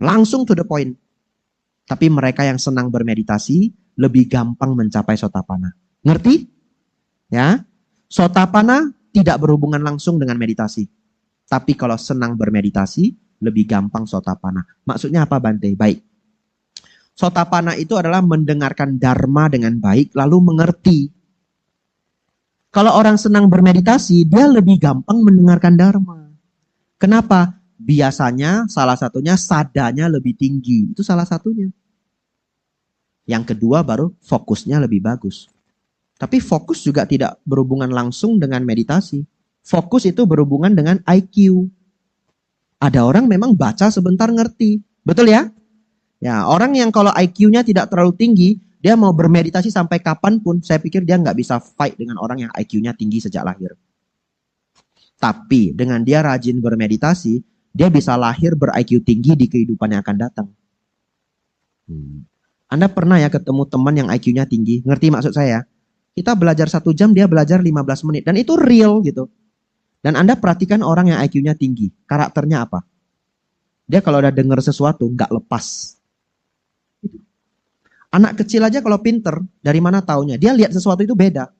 Langsung to the point. Tapi mereka yang senang bermeditasi, lebih gampang mencapai Sotapanna. Ngerti? Ya, Sotapanna tidak berhubungan langsung dengan meditasi. Tapi kalau senang bermeditasi, lebih gampang Sotapanna. Maksudnya apa Bante? Baik. Sotapanna itu adalah mendengarkan dharma dengan baik, lalu mengerti. Kalau orang senang bermeditasi, dia lebih gampang mendengarkan dharma. Kenapa? Biasanya salah satunya sadanya lebih tinggi. Itu salah satunya. Yang kedua baru fokusnya lebih bagus. Tapi fokus juga tidak berhubungan langsung dengan meditasi. Fokus itu berhubungan dengan IQ. Ada orang memang baca sebentar ngerti. Betul ya? Ya, orang yang kalau IQ-nya tidak terlalu tinggi, dia mau bermeditasi sampai kapanpun, saya pikir dia nggak bisa fight dengan orang yang IQ-nya tinggi sejak lahir. Tapi dengan dia rajin bermeditasi, dia bisa lahir ber-IQ tinggi di kehidupan yang akan datang. Anda pernah ya ketemu teman yang IQ-nya tinggi? Ngerti maksud saya? Kita belajar 1 jam, dia belajar 15 menit. Dan itu real gitu. Dan Anda perhatikan orang yang IQ-nya tinggi. Karakternya apa? Dia kalau udah dengar sesuatu, nggak lepas. Anak kecil aja kalau pinter, dari mana taunya? Dia lihat sesuatu itu beda.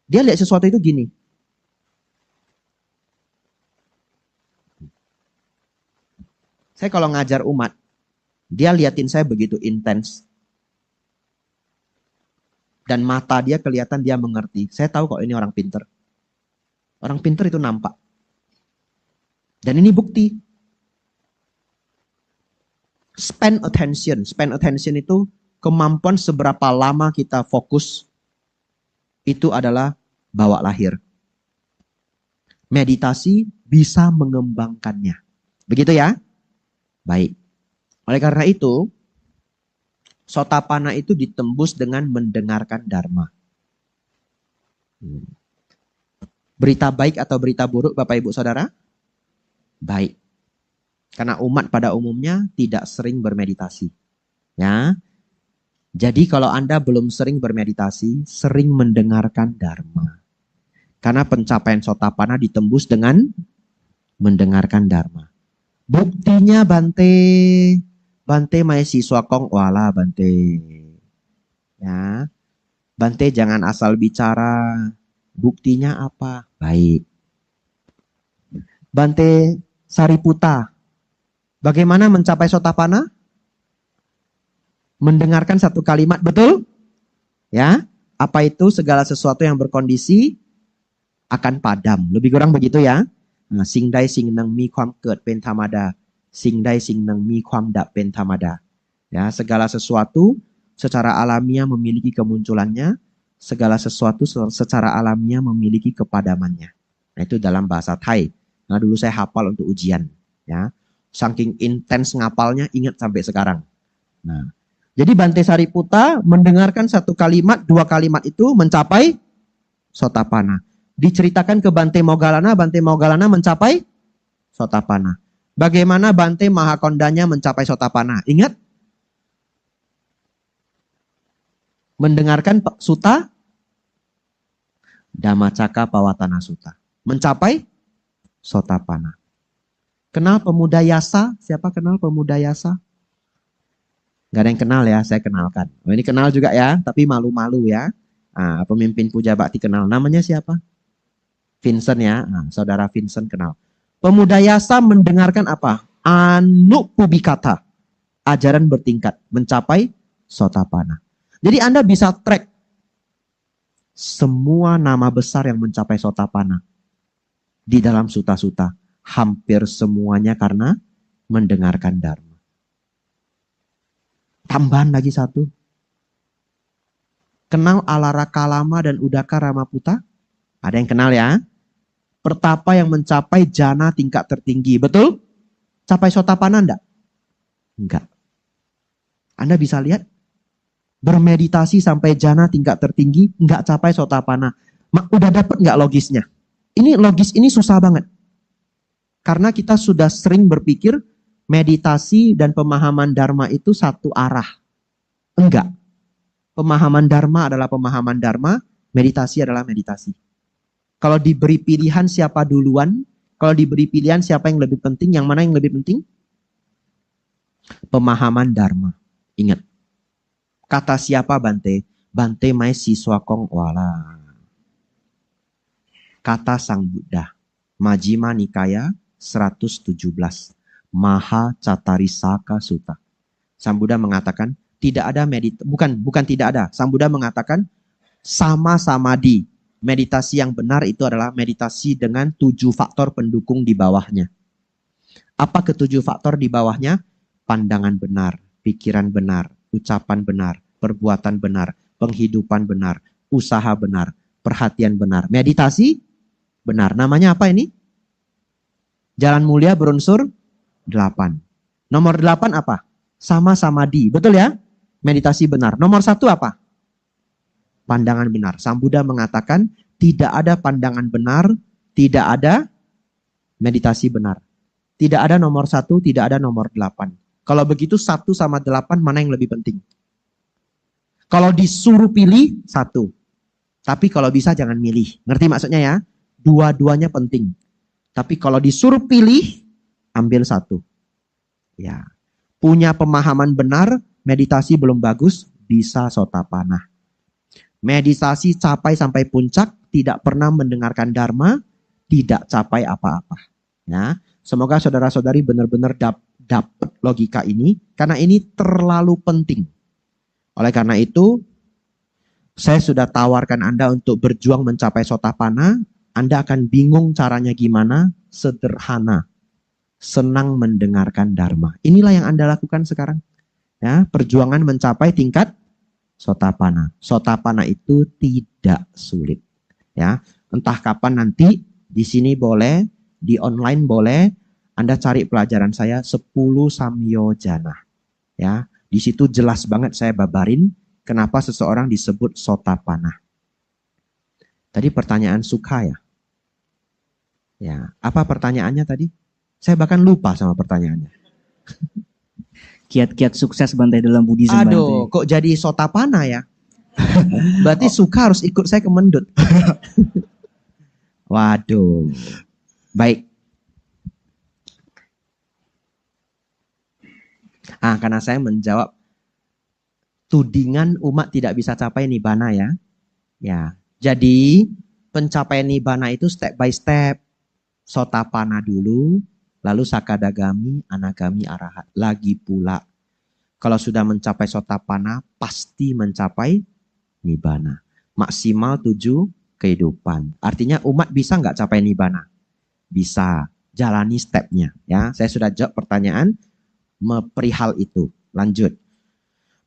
Dia lihat sesuatu itu gini. Saya kalau ngajar umat, dia liatin saya begitu intens. Dan mata dia kelihatan dia mengerti. Saya tahu kok ini orang pinter. Orang pinter itu nampak. Dan ini bukti. Spend attention. Spend attention itu kemampuan seberapa lama kita fokus. Itu adalah bawa lahir. Meditasi bisa mengembangkannya. Begitu ya? Baik. Oleh karena itu, Sotapanna itu ditembus dengan mendengarkan dharma. Berita baik atau berita buruk Bapak Ibu Saudara? Baik. Karena umat pada umumnya tidak sering bermeditasi. Ya. Jadi kalau Anda belum sering bermeditasi, sering mendengarkan dharma. Karena pencapaian Sotapanna ditembus dengan mendengarkan dharma. Buktinya Bante mahasiswa Kong wala Bante. Ya. Bante jangan asal bicara. Buktinya apa? Baik. Bante Sariputta. Bagaimana mencapai Sotapanna? Mendengarkan satu kalimat, betul? Ya. Apa itu? Segala sesuatu yang berkondisi akan padam. Lebih kurang begitu ya. Nah, singใดสิ่งหนึ่งมีความเกิดเป็นธรรมดา สิ่งใดสิ่งหนึ่งมีความดับเป็นธรรมดา. Ya, segala sesuatu secara alamiah memiliki kemunculannya, segala sesuatu secara alamiah memiliki kepadamannya. Nah, itu dalam bahasa Thai. Nah, dulu saya hafal untuk ujian, ya. Saking intens ngapalnya, ingat sampai sekarang. Nah, jadi Bante Sariputta mendengarkan satu kalimat, dua kalimat itu mencapai Sotapanna. Diceritakan ke Bante Moggallana mencapai Sotapanna. Bagaimana Bante Mahakondanya mencapai Sotapanna? Ingat? Mendengarkan Sutta Dhammacakka Pavattana Sutta. Mencapai Sotapanna. Kenal pemuda Yasa? Siapa kenal pemuda Yasa? Gak ada yang kenal ya, saya kenalkan. Oh, ini kenal juga ya, tapi malu-malu ya. Nah, pemimpin Puja Bakti kenal. Namanya siapa? Vincent ya. Nah, saudara Vincent kenal. Pemuda Yasa mendengarkan apa? Anupubikata. Ajaran bertingkat. Mencapai Sotapanna. Jadi Anda bisa track semua nama besar yang mencapai Sotapanna. Di dalam sutta-sutta. Hampir semuanya karena mendengarkan Dharma. Tambahan lagi satu. Kenal Alara Kalama dan Udaka Ramaputta? Ada yang kenal ya? Pertapa yang mencapai jana tingkat tertinggi. Betul? Capai Sotapanna enggak? Enggak. Anda bisa lihat? Bermeditasi sampai jana tingkat tertinggi, enggak capai Sotapanna. Udah dapat enggak logisnya? Ini logis ini susah banget. Karena kita sudah sering berpikir meditasi dan pemahaman Dharma itu satu arah. Enggak. Pemahaman Dharma adalah pemahaman Dharma, meditasi adalah meditasi. Kalau diberi pilihan siapa duluan, kalau diberi pilihan siapa yang lebih penting, yang mana yang lebih penting? Pemahaman Dharma. Ingat. Kata siapa Bante? Bante Mai Siswakong Wala. Kata Sang Buddha. Majjhima Nikaya 117. Maha Catarisaka Sutta. Sang Buddha mengatakan tidak ada bukan tidak ada. Sang Buddha mengatakan sama samadhi. Meditasi yang benar itu adalah meditasi dengan 7 faktor pendukung di bawahnya. Apa ketujuh faktor di bawahnya? Pandangan benar, pikiran benar, ucapan benar, perbuatan benar, penghidupan benar, usaha benar, perhatian benar. Meditasi benar. Namanya apa ini? Jalan mulia berunsur 8. Nomor 8 apa? Sama samadhi. Betul ya? Meditasi benar. Nomor 1 apa? Pandangan benar. Sang Buddha mengatakan tidak ada pandangan benar, tidak ada meditasi benar. Tidak ada nomor 1, tidak ada nomor 8. Kalau begitu 1 sama 8 mana yang lebih penting? Kalau disuruh pilih 1. Tapi kalau bisa jangan milih. Ngerti maksudnya ya? Dua-duanya penting. Tapi kalau disuruh pilih, ambil 1. Ya. Punya pemahaman benar, meditasi belum bagus, bisa Sotapanna. Meditasi capai sampai puncak, tidak pernah mendengarkan Dharma, tidak capai apa-apa. Ya, semoga saudara-saudari benar-benar dapat logika ini, karena ini terlalu penting. Oleh karena itu, saya sudah tawarkan Anda untuk berjuang mencapai Sotapanna. Anda akan bingung caranya gimana, sederhana. Senang mendengarkan Dharma. Inilah yang Anda lakukan sekarang. Ya, perjuangan mencapai tingkat Sotapanna. Sotapanna itu tidak sulit. Ya, entah kapan nanti di sini boleh, di online boleh, Anda cari pelajaran saya 10 Samyojana. Ya, di situ jelas banget saya babarin kenapa seseorang disebut Sotapanna. Tadi pertanyaan Sukha ya. Ya, apa pertanyaannya tadi? Saya bahkan lupa sama pertanyaannya. Kiat-kiat sukses Bante dalam Buddhism. Aduh, Bante. kok jadi Sotapanna ya? Berarti Sukha harus ikut saya ke Mendut. Waduh. Baik. Karena saya menjawab tudingan umat tidak bisa capai Nibbana ya. Ya. Jadi pencapaian Nibbana itu step by step. Sotapanna dulu, lalu Sakadagami, Anagami, Arahat. Lagi pula. Kalau sudah mencapai Sotapanna, pasti mencapai Nibbana. Maksimal 7 kehidupan. Artinya umat bisa nggak capai Nibbana? Bisa. Jalani stepnya. Ya, saya sudah jawab pertanyaan perihal itu. Lanjut.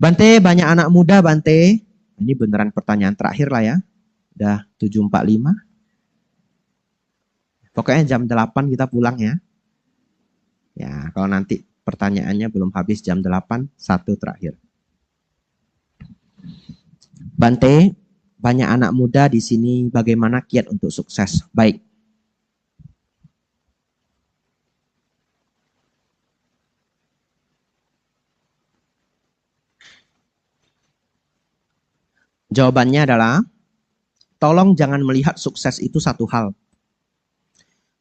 Bante, banyak anak muda, Bante. Ini beneran pertanyaan terakhir lah ya. Udah 7.45. Pokoknya jam 8 kita pulang ya. Ya, kalau nanti pertanyaannya belum habis jam 8, satu terakhir. Bante, banyak anak muda di sini, bagaimana kiat untuk sukses? Baik. Jawabannya adalah, tolong jangan melihat sukses itu satu hal.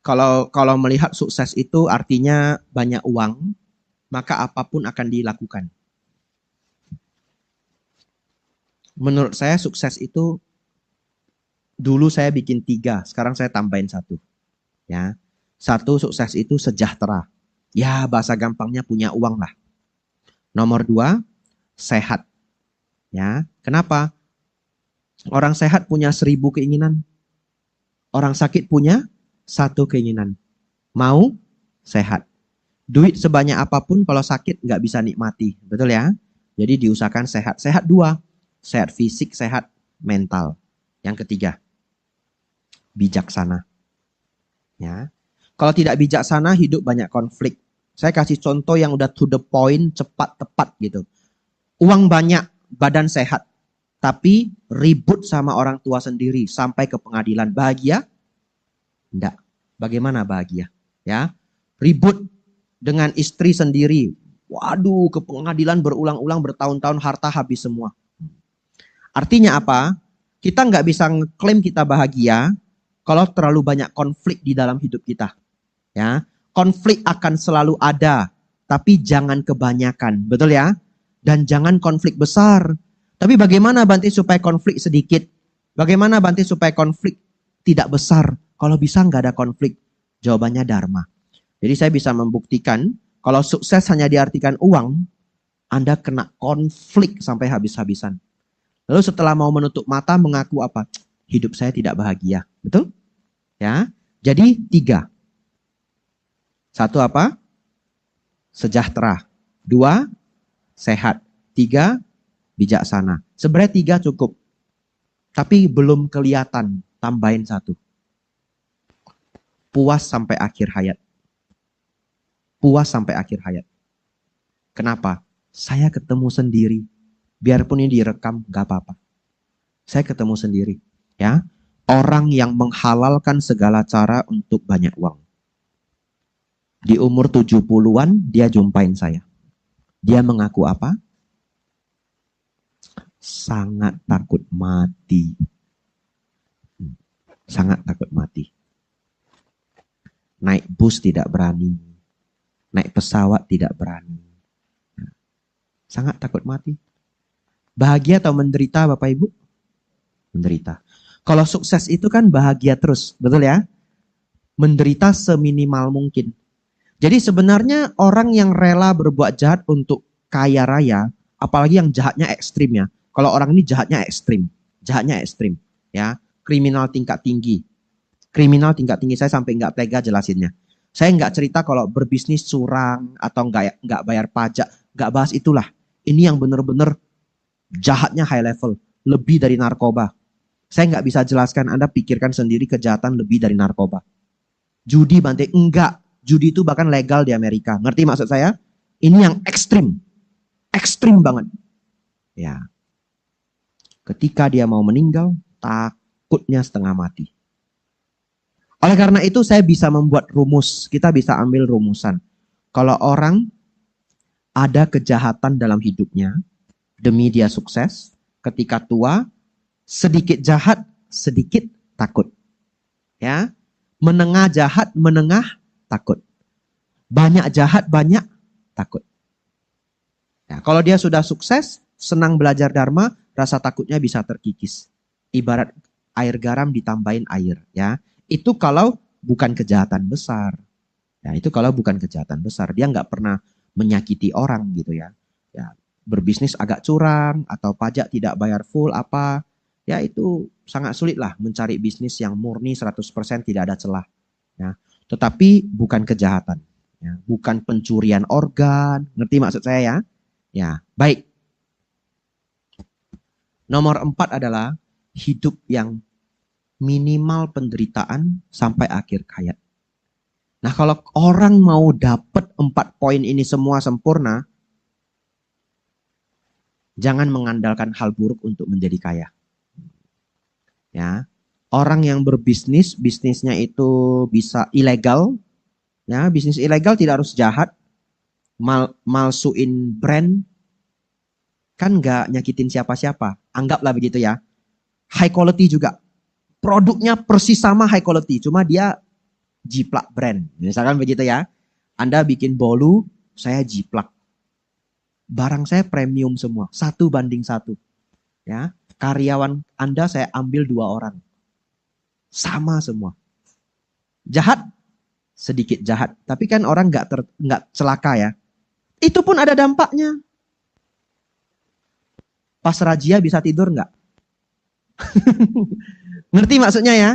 Kalau melihat sukses itu artinya banyak uang, maka apapun akan dilakukan. Menurut saya sukses itu, dulu saya bikin 3, sekarang saya tambahin 1. Ya, 1, sukses itu sejahtera. Ya, bahasa gampangnya punya uang lah. Nomor 2, sehat. Ya, kenapa? Orang sehat punya 1000 keinginan. Orang sakit punya 1 keinginan. Mau sehat. Duit sebanyak apapun kalau sakit nggak bisa nikmati. Betul ya? Jadi diusahakan sehat. Sehat 2. Sehat fisik, sehat mental. Yang ketiga, bijaksana. Ya. Kalau tidak bijaksana, hidup banyak konflik. Saya kasih contoh yang udah to the point, cepat, tepat gitu. Uang banyak, badan sehat. Tapi ribut sama orang tua sendiri sampai ke pengadilan. Bahagia? Enggak. Bagaimana bahagia? Ya, ribut dengan istri sendiri. Waduh, ke pengadilan berulang-ulang bertahun-tahun, harta habis semua. Artinya apa? Kita nggak bisa ngeklaim kita bahagia kalau terlalu banyak konflik di dalam hidup kita. Ya, konflik akan selalu ada, tapi jangan kebanyakan, betul ya? Dan jangan konflik besar. Tapi bagaimana Bante supaya konflik sedikit? Bagaimana Bante supaya konflik tidak besar? Kalau bisa nggak ada konflik. Jawabannya Dharma. Jadi saya bisa membuktikan kalau sukses hanya diartikan uang, Anda kena konflik sampai habis-habisan. Lalu setelah mau menutup mata mengaku apa? Hidup saya tidak bahagia. Betul? Ya. Jadi 3. 1 apa? Sejahtera. 2, sehat. 3, bijaksana. Sebenarnya 3 cukup. Tapi belum kelihatan. Tambahin 1. Puas sampai akhir hayat. Puas sampai akhir hayat. Kenapa? Saya ketemu sendiri. Biarpun ini direkam, gak apa-apa. Saya ketemu sendiri. Ya, orang yang menghalalkan segala cara untuk banyak uang. Di umur 70-an, dia jumpain saya. Dia mengaku apa? Sangat takut mati. Sangat takut mati. Naik bus tidak berani. Naik pesawat tidak berani. Sangat takut mati. Bahagia atau menderita Bapak Ibu? Menderita. Kalau sukses itu kan bahagia terus. Betul ya? Menderita seminimal mungkin. Jadi sebenarnya orang yang rela berbuat jahat untuk kaya raya, apalagi yang jahatnya ekstrim ya. Kalau orang ini jahatnya ekstrim. Jahatnya ekstrim. Ya, kriminal tingkat tinggi. Kriminal tingkat tinggi, saya sampai nggak tega jelasinnya. Saya nggak cerita kalau berbisnis curang atau nggak bayar pajak, nggak bahas itulah. Ini yang benar-benar jahatnya high level, lebih dari narkoba. Saya nggak bisa jelaskan, Anda pikirkan sendiri kejahatan lebih dari narkoba. Judi Bante, enggak. Judi itu bahkan legal di Amerika. Ngerti maksud saya? Ini yang ekstrim. Ekstrim banget. Ya. Ketika dia mau meninggal, takutnya setengah mati. Oleh karena itu saya bisa membuat rumus. Kita bisa ambil rumusan. Kalau orang ada kejahatan dalam hidupnya, demi dia sukses, ketika tua, sedikit jahat, sedikit takut. Ya, menengah jahat, menengah takut. Banyak jahat, banyak takut. Ya, kalau dia sudah sukses, senang belajar dharma, rasa takutnya bisa terkikis. Ibarat air garam ditambahin air, ya. Itu kalau bukan kejahatan besar. Ya, itu kalau bukan kejahatan besar, dia nggak pernah menyakiti orang gitu ya. Ya, berbisnis agak curang atau pajak tidak bayar full apa, ya itu sangat sulit lah mencari bisnis yang murni 100% tidak ada celah. Ya. Tetapi bukan kejahatan, ya. Bukan pencurian organ, ngerti maksud saya ya? Ya, baik. Nomor 4 adalah hidup yang minimal penderitaan sampai akhir hayat. Nah, kalau orang mau dapat 4 poin ini semua sempurna, jangan mengandalkan hal buruk untuk menjadi kaya. Ya, orang yang berbisnis, bisnisnya itu bisa ilegal. Ya, bisnis ilegal tidak harus jahat. Malsuin brand kan nggak nyakitin siapa-siapa. Anggaplah begitu ya. High quality juga. Produknya persis sama high quality, cuma dia jiplak brand. Misalkan begitu ya. Anda bikin bolu, saya jiplak. Barang saya premium semua, 1:1. Ya, karyawan Anda saya ambil 2 orang. Sama semua. Jahat, sedikit jahat. Tapi kan orang nggak celaka ya. Itu pun ada dampaknya. Pas razia bisa tidur nggak? Ngerti maksudnya ya?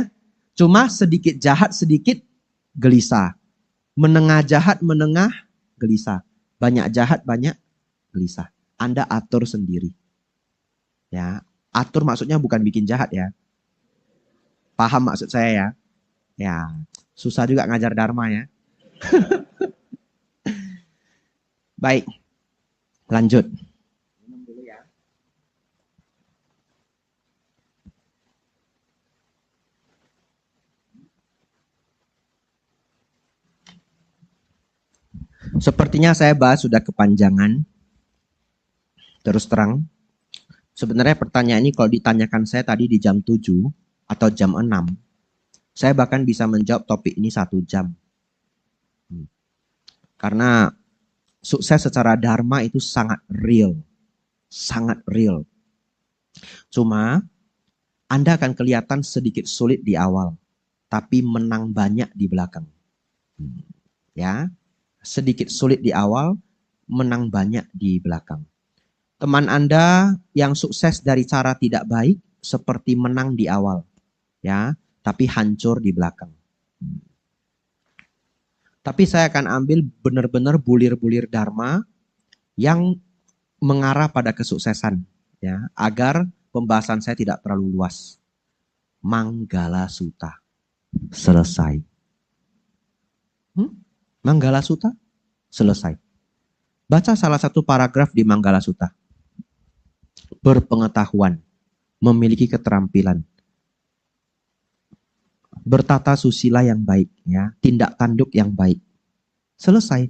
Cuma sedikit jahat, sedikit gelisah. Menengah jahat, menengah gelisah. Banyak jahat, banyak gelisah. Anda atur sendiri. Ya, atur maksudnya bukan bikin jahat ya. Paham maksud saya ya? Ya, susah juga ngajar dharma ya. Baik, lanjut. Sepertinya saya bahas sudah kepanjangan. Terus terang, sebenarnya pertanyaan ini kalau ditanyakan saya tadi di jam 7 atau jam 6, saya bahkan bisa menjawab topik ini 1 jam. Karena sukses secara dharma itu sangat real. Sangat real. Cuma Anda akan kelihatan sedikit sulit di awal, tapi menang banyak di belakang. Ya, sedikit sulit di awal, menang banyak di belakang. Teman Anda yang sukses dari cara tidak baik seperti menang di awal, ya, tapi hancur di belakang. Tapi saya akan ambil benar-benar bulir-bulir dharma yang mengarah pada kesuksesan, ya, agar pembahasan saya tidak terlalu luas. Manggala Sutta. Selesai. Manggala Sutta? Selesai. Baca salah satu paragraf di Manggala Sutta. Berpengetahuan, memiliki keterampilan, bertata susila yang baik, ya, tindak tanduk yang baik. Selesai.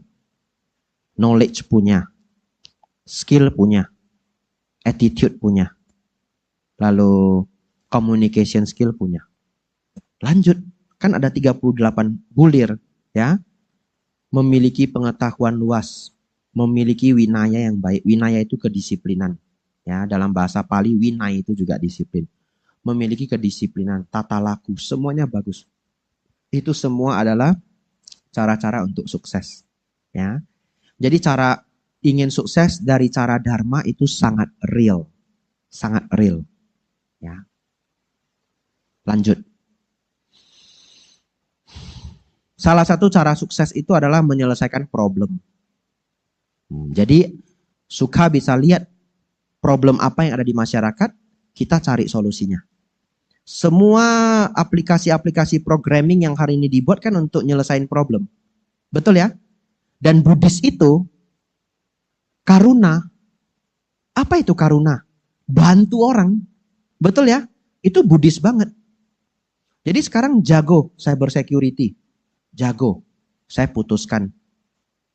Knowledge punya, skill punya, attitude punya, lalu communication skill punya. Lanjut, kan ada 38 bulir, ya. Memiliki pengetahuan luas, memiliki winaya yang baik. Winaya itu kedisiplinan. Ya, dalam bahasa Pali, winaya itu juga disiplin. Memiliki kedisiplinan, tata laku, semuanya bagus. Itu semua adalah cara-cara untuk sukses. Ya, jadi cara ingin sukses dari cara dharma itu sangat real. Sangat real. Ya. Lanjut. Salah satu cara sukses itu adalah menyelesaikan problem. Jadi Sukha bisa lihat problem apa yang ada di masyarakat, kita cari solusinya. Semua aplikasi-aplikasi programming yang hari ini dibuat kan untuk nyelesain problem. Betul ya? Dan Buddhis itu karuna. Apa itu karuna? Bantu orang. Betul ya? Itu Buddhis banget. Jadi sekarang jago cyber security. Jago. Saya putuskan.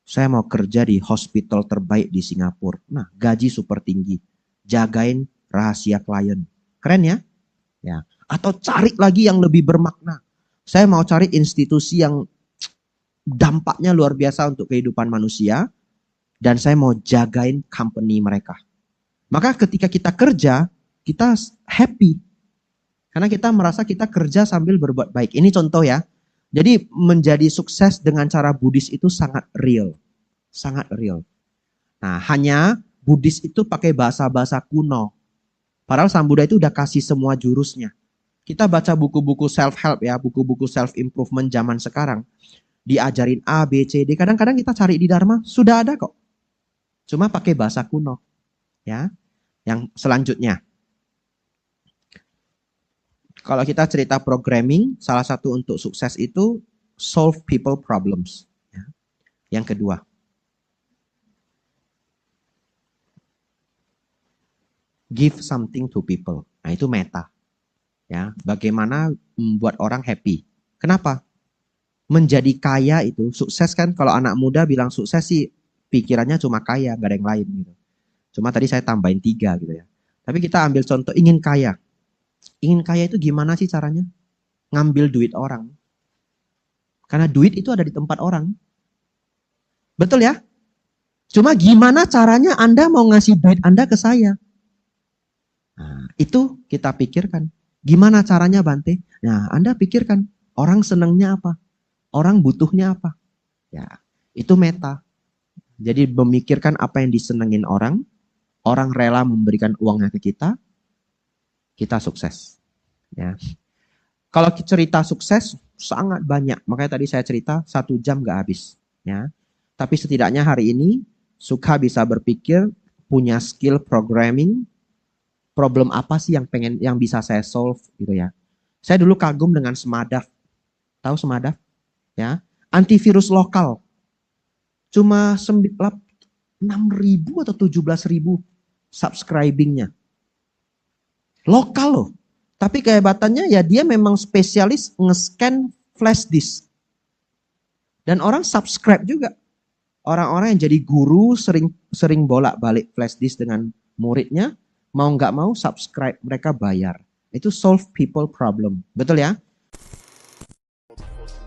Saya mau kerja di hospital terbaik di Singapura. Nah, gaji super tinggi. Jagain rahasia klien. Keren ya? Ya. Atau cari lagi yang lebih bermakna. Saya mau cari institusi yang dampaknya luar biasa untuk kehidupan manusia. Dan saya mau jagain company mereka. Maka ketika kita kerja, kita happy. Karena kita merasa kita kerja sambil berbuat baik. Ini contoh ya. Jadi menjadi sukses dengan cara Buddhis itu sangat real. Sangat real. Nah, hanya Buddhis itu pakai bahasa-bahasa kuno. Padahal Sang Buddha itu udah kasih semua jurusnya. Kita baca buku-buku self-help ya, buku-buku self-improvement zaman sekarang. Diajarin A, B, C, D. Kadang-kadang kita cari di Dharma, sudah ada kok. Cuma pakai bahasa kuno. Ya. Yang selanjutnya. Kalau kita cerita programming, salah satu untuk sukses itu solve people problems. Ya. Yang kedua, give something to people. Nah, itu meta. Ya, bagaimana membuat orang happy. Kenapa? Menjadi kaya itu, sukses kan, kalau anak muda bilang sukses sih, pikirannya cuma kaya, gak ada yang lain gitu. Cuma tadi saya tambahin 3 gitu ya. Tapi kita ambil contoh ingin kaya. Ingin kaya itu gimana sih caranya? Ngambil duit orang. Karena duit itu ada di tempat orang. Betul ya? Cuma gimana caranya Anda mau ngasih duit Anda ke saya? Nah, itu kita pikirkan. Gimana caranya Bante? Nah, Anda pikirkan. Orang senangnya apa? Orang butuhnya apa? Ya, itu meta. Jadi memikirkan apa yang disenengin orang rela memberikan uangnya ke kita sukses. Ya. Kalau cerita sukses sangat banyak. Makanya tadi saya cerita 1 jam gak habis. Ya. Tapi setidaknya hari ini Sukha bisa berpikir, punya skill programming, problem apa sih yang bisa saya solve gitu ya. Saya dulu kagum dengan Smadaf. Tahu Smadaf? Ya, antivirus lokal. Cuma 6.000 atau 17.000 subscribingnya. Lokal loh. Tapi kehebatannya ya dia memang spesialis nge-scan flash disk. Dan orang subscribe juga. Orang-orang yang jadi guru sering bolak-balik flash disk dengan muridnya, mau nggak mau subscribe, mereka bayar. Itu solve people problem. Betul ya?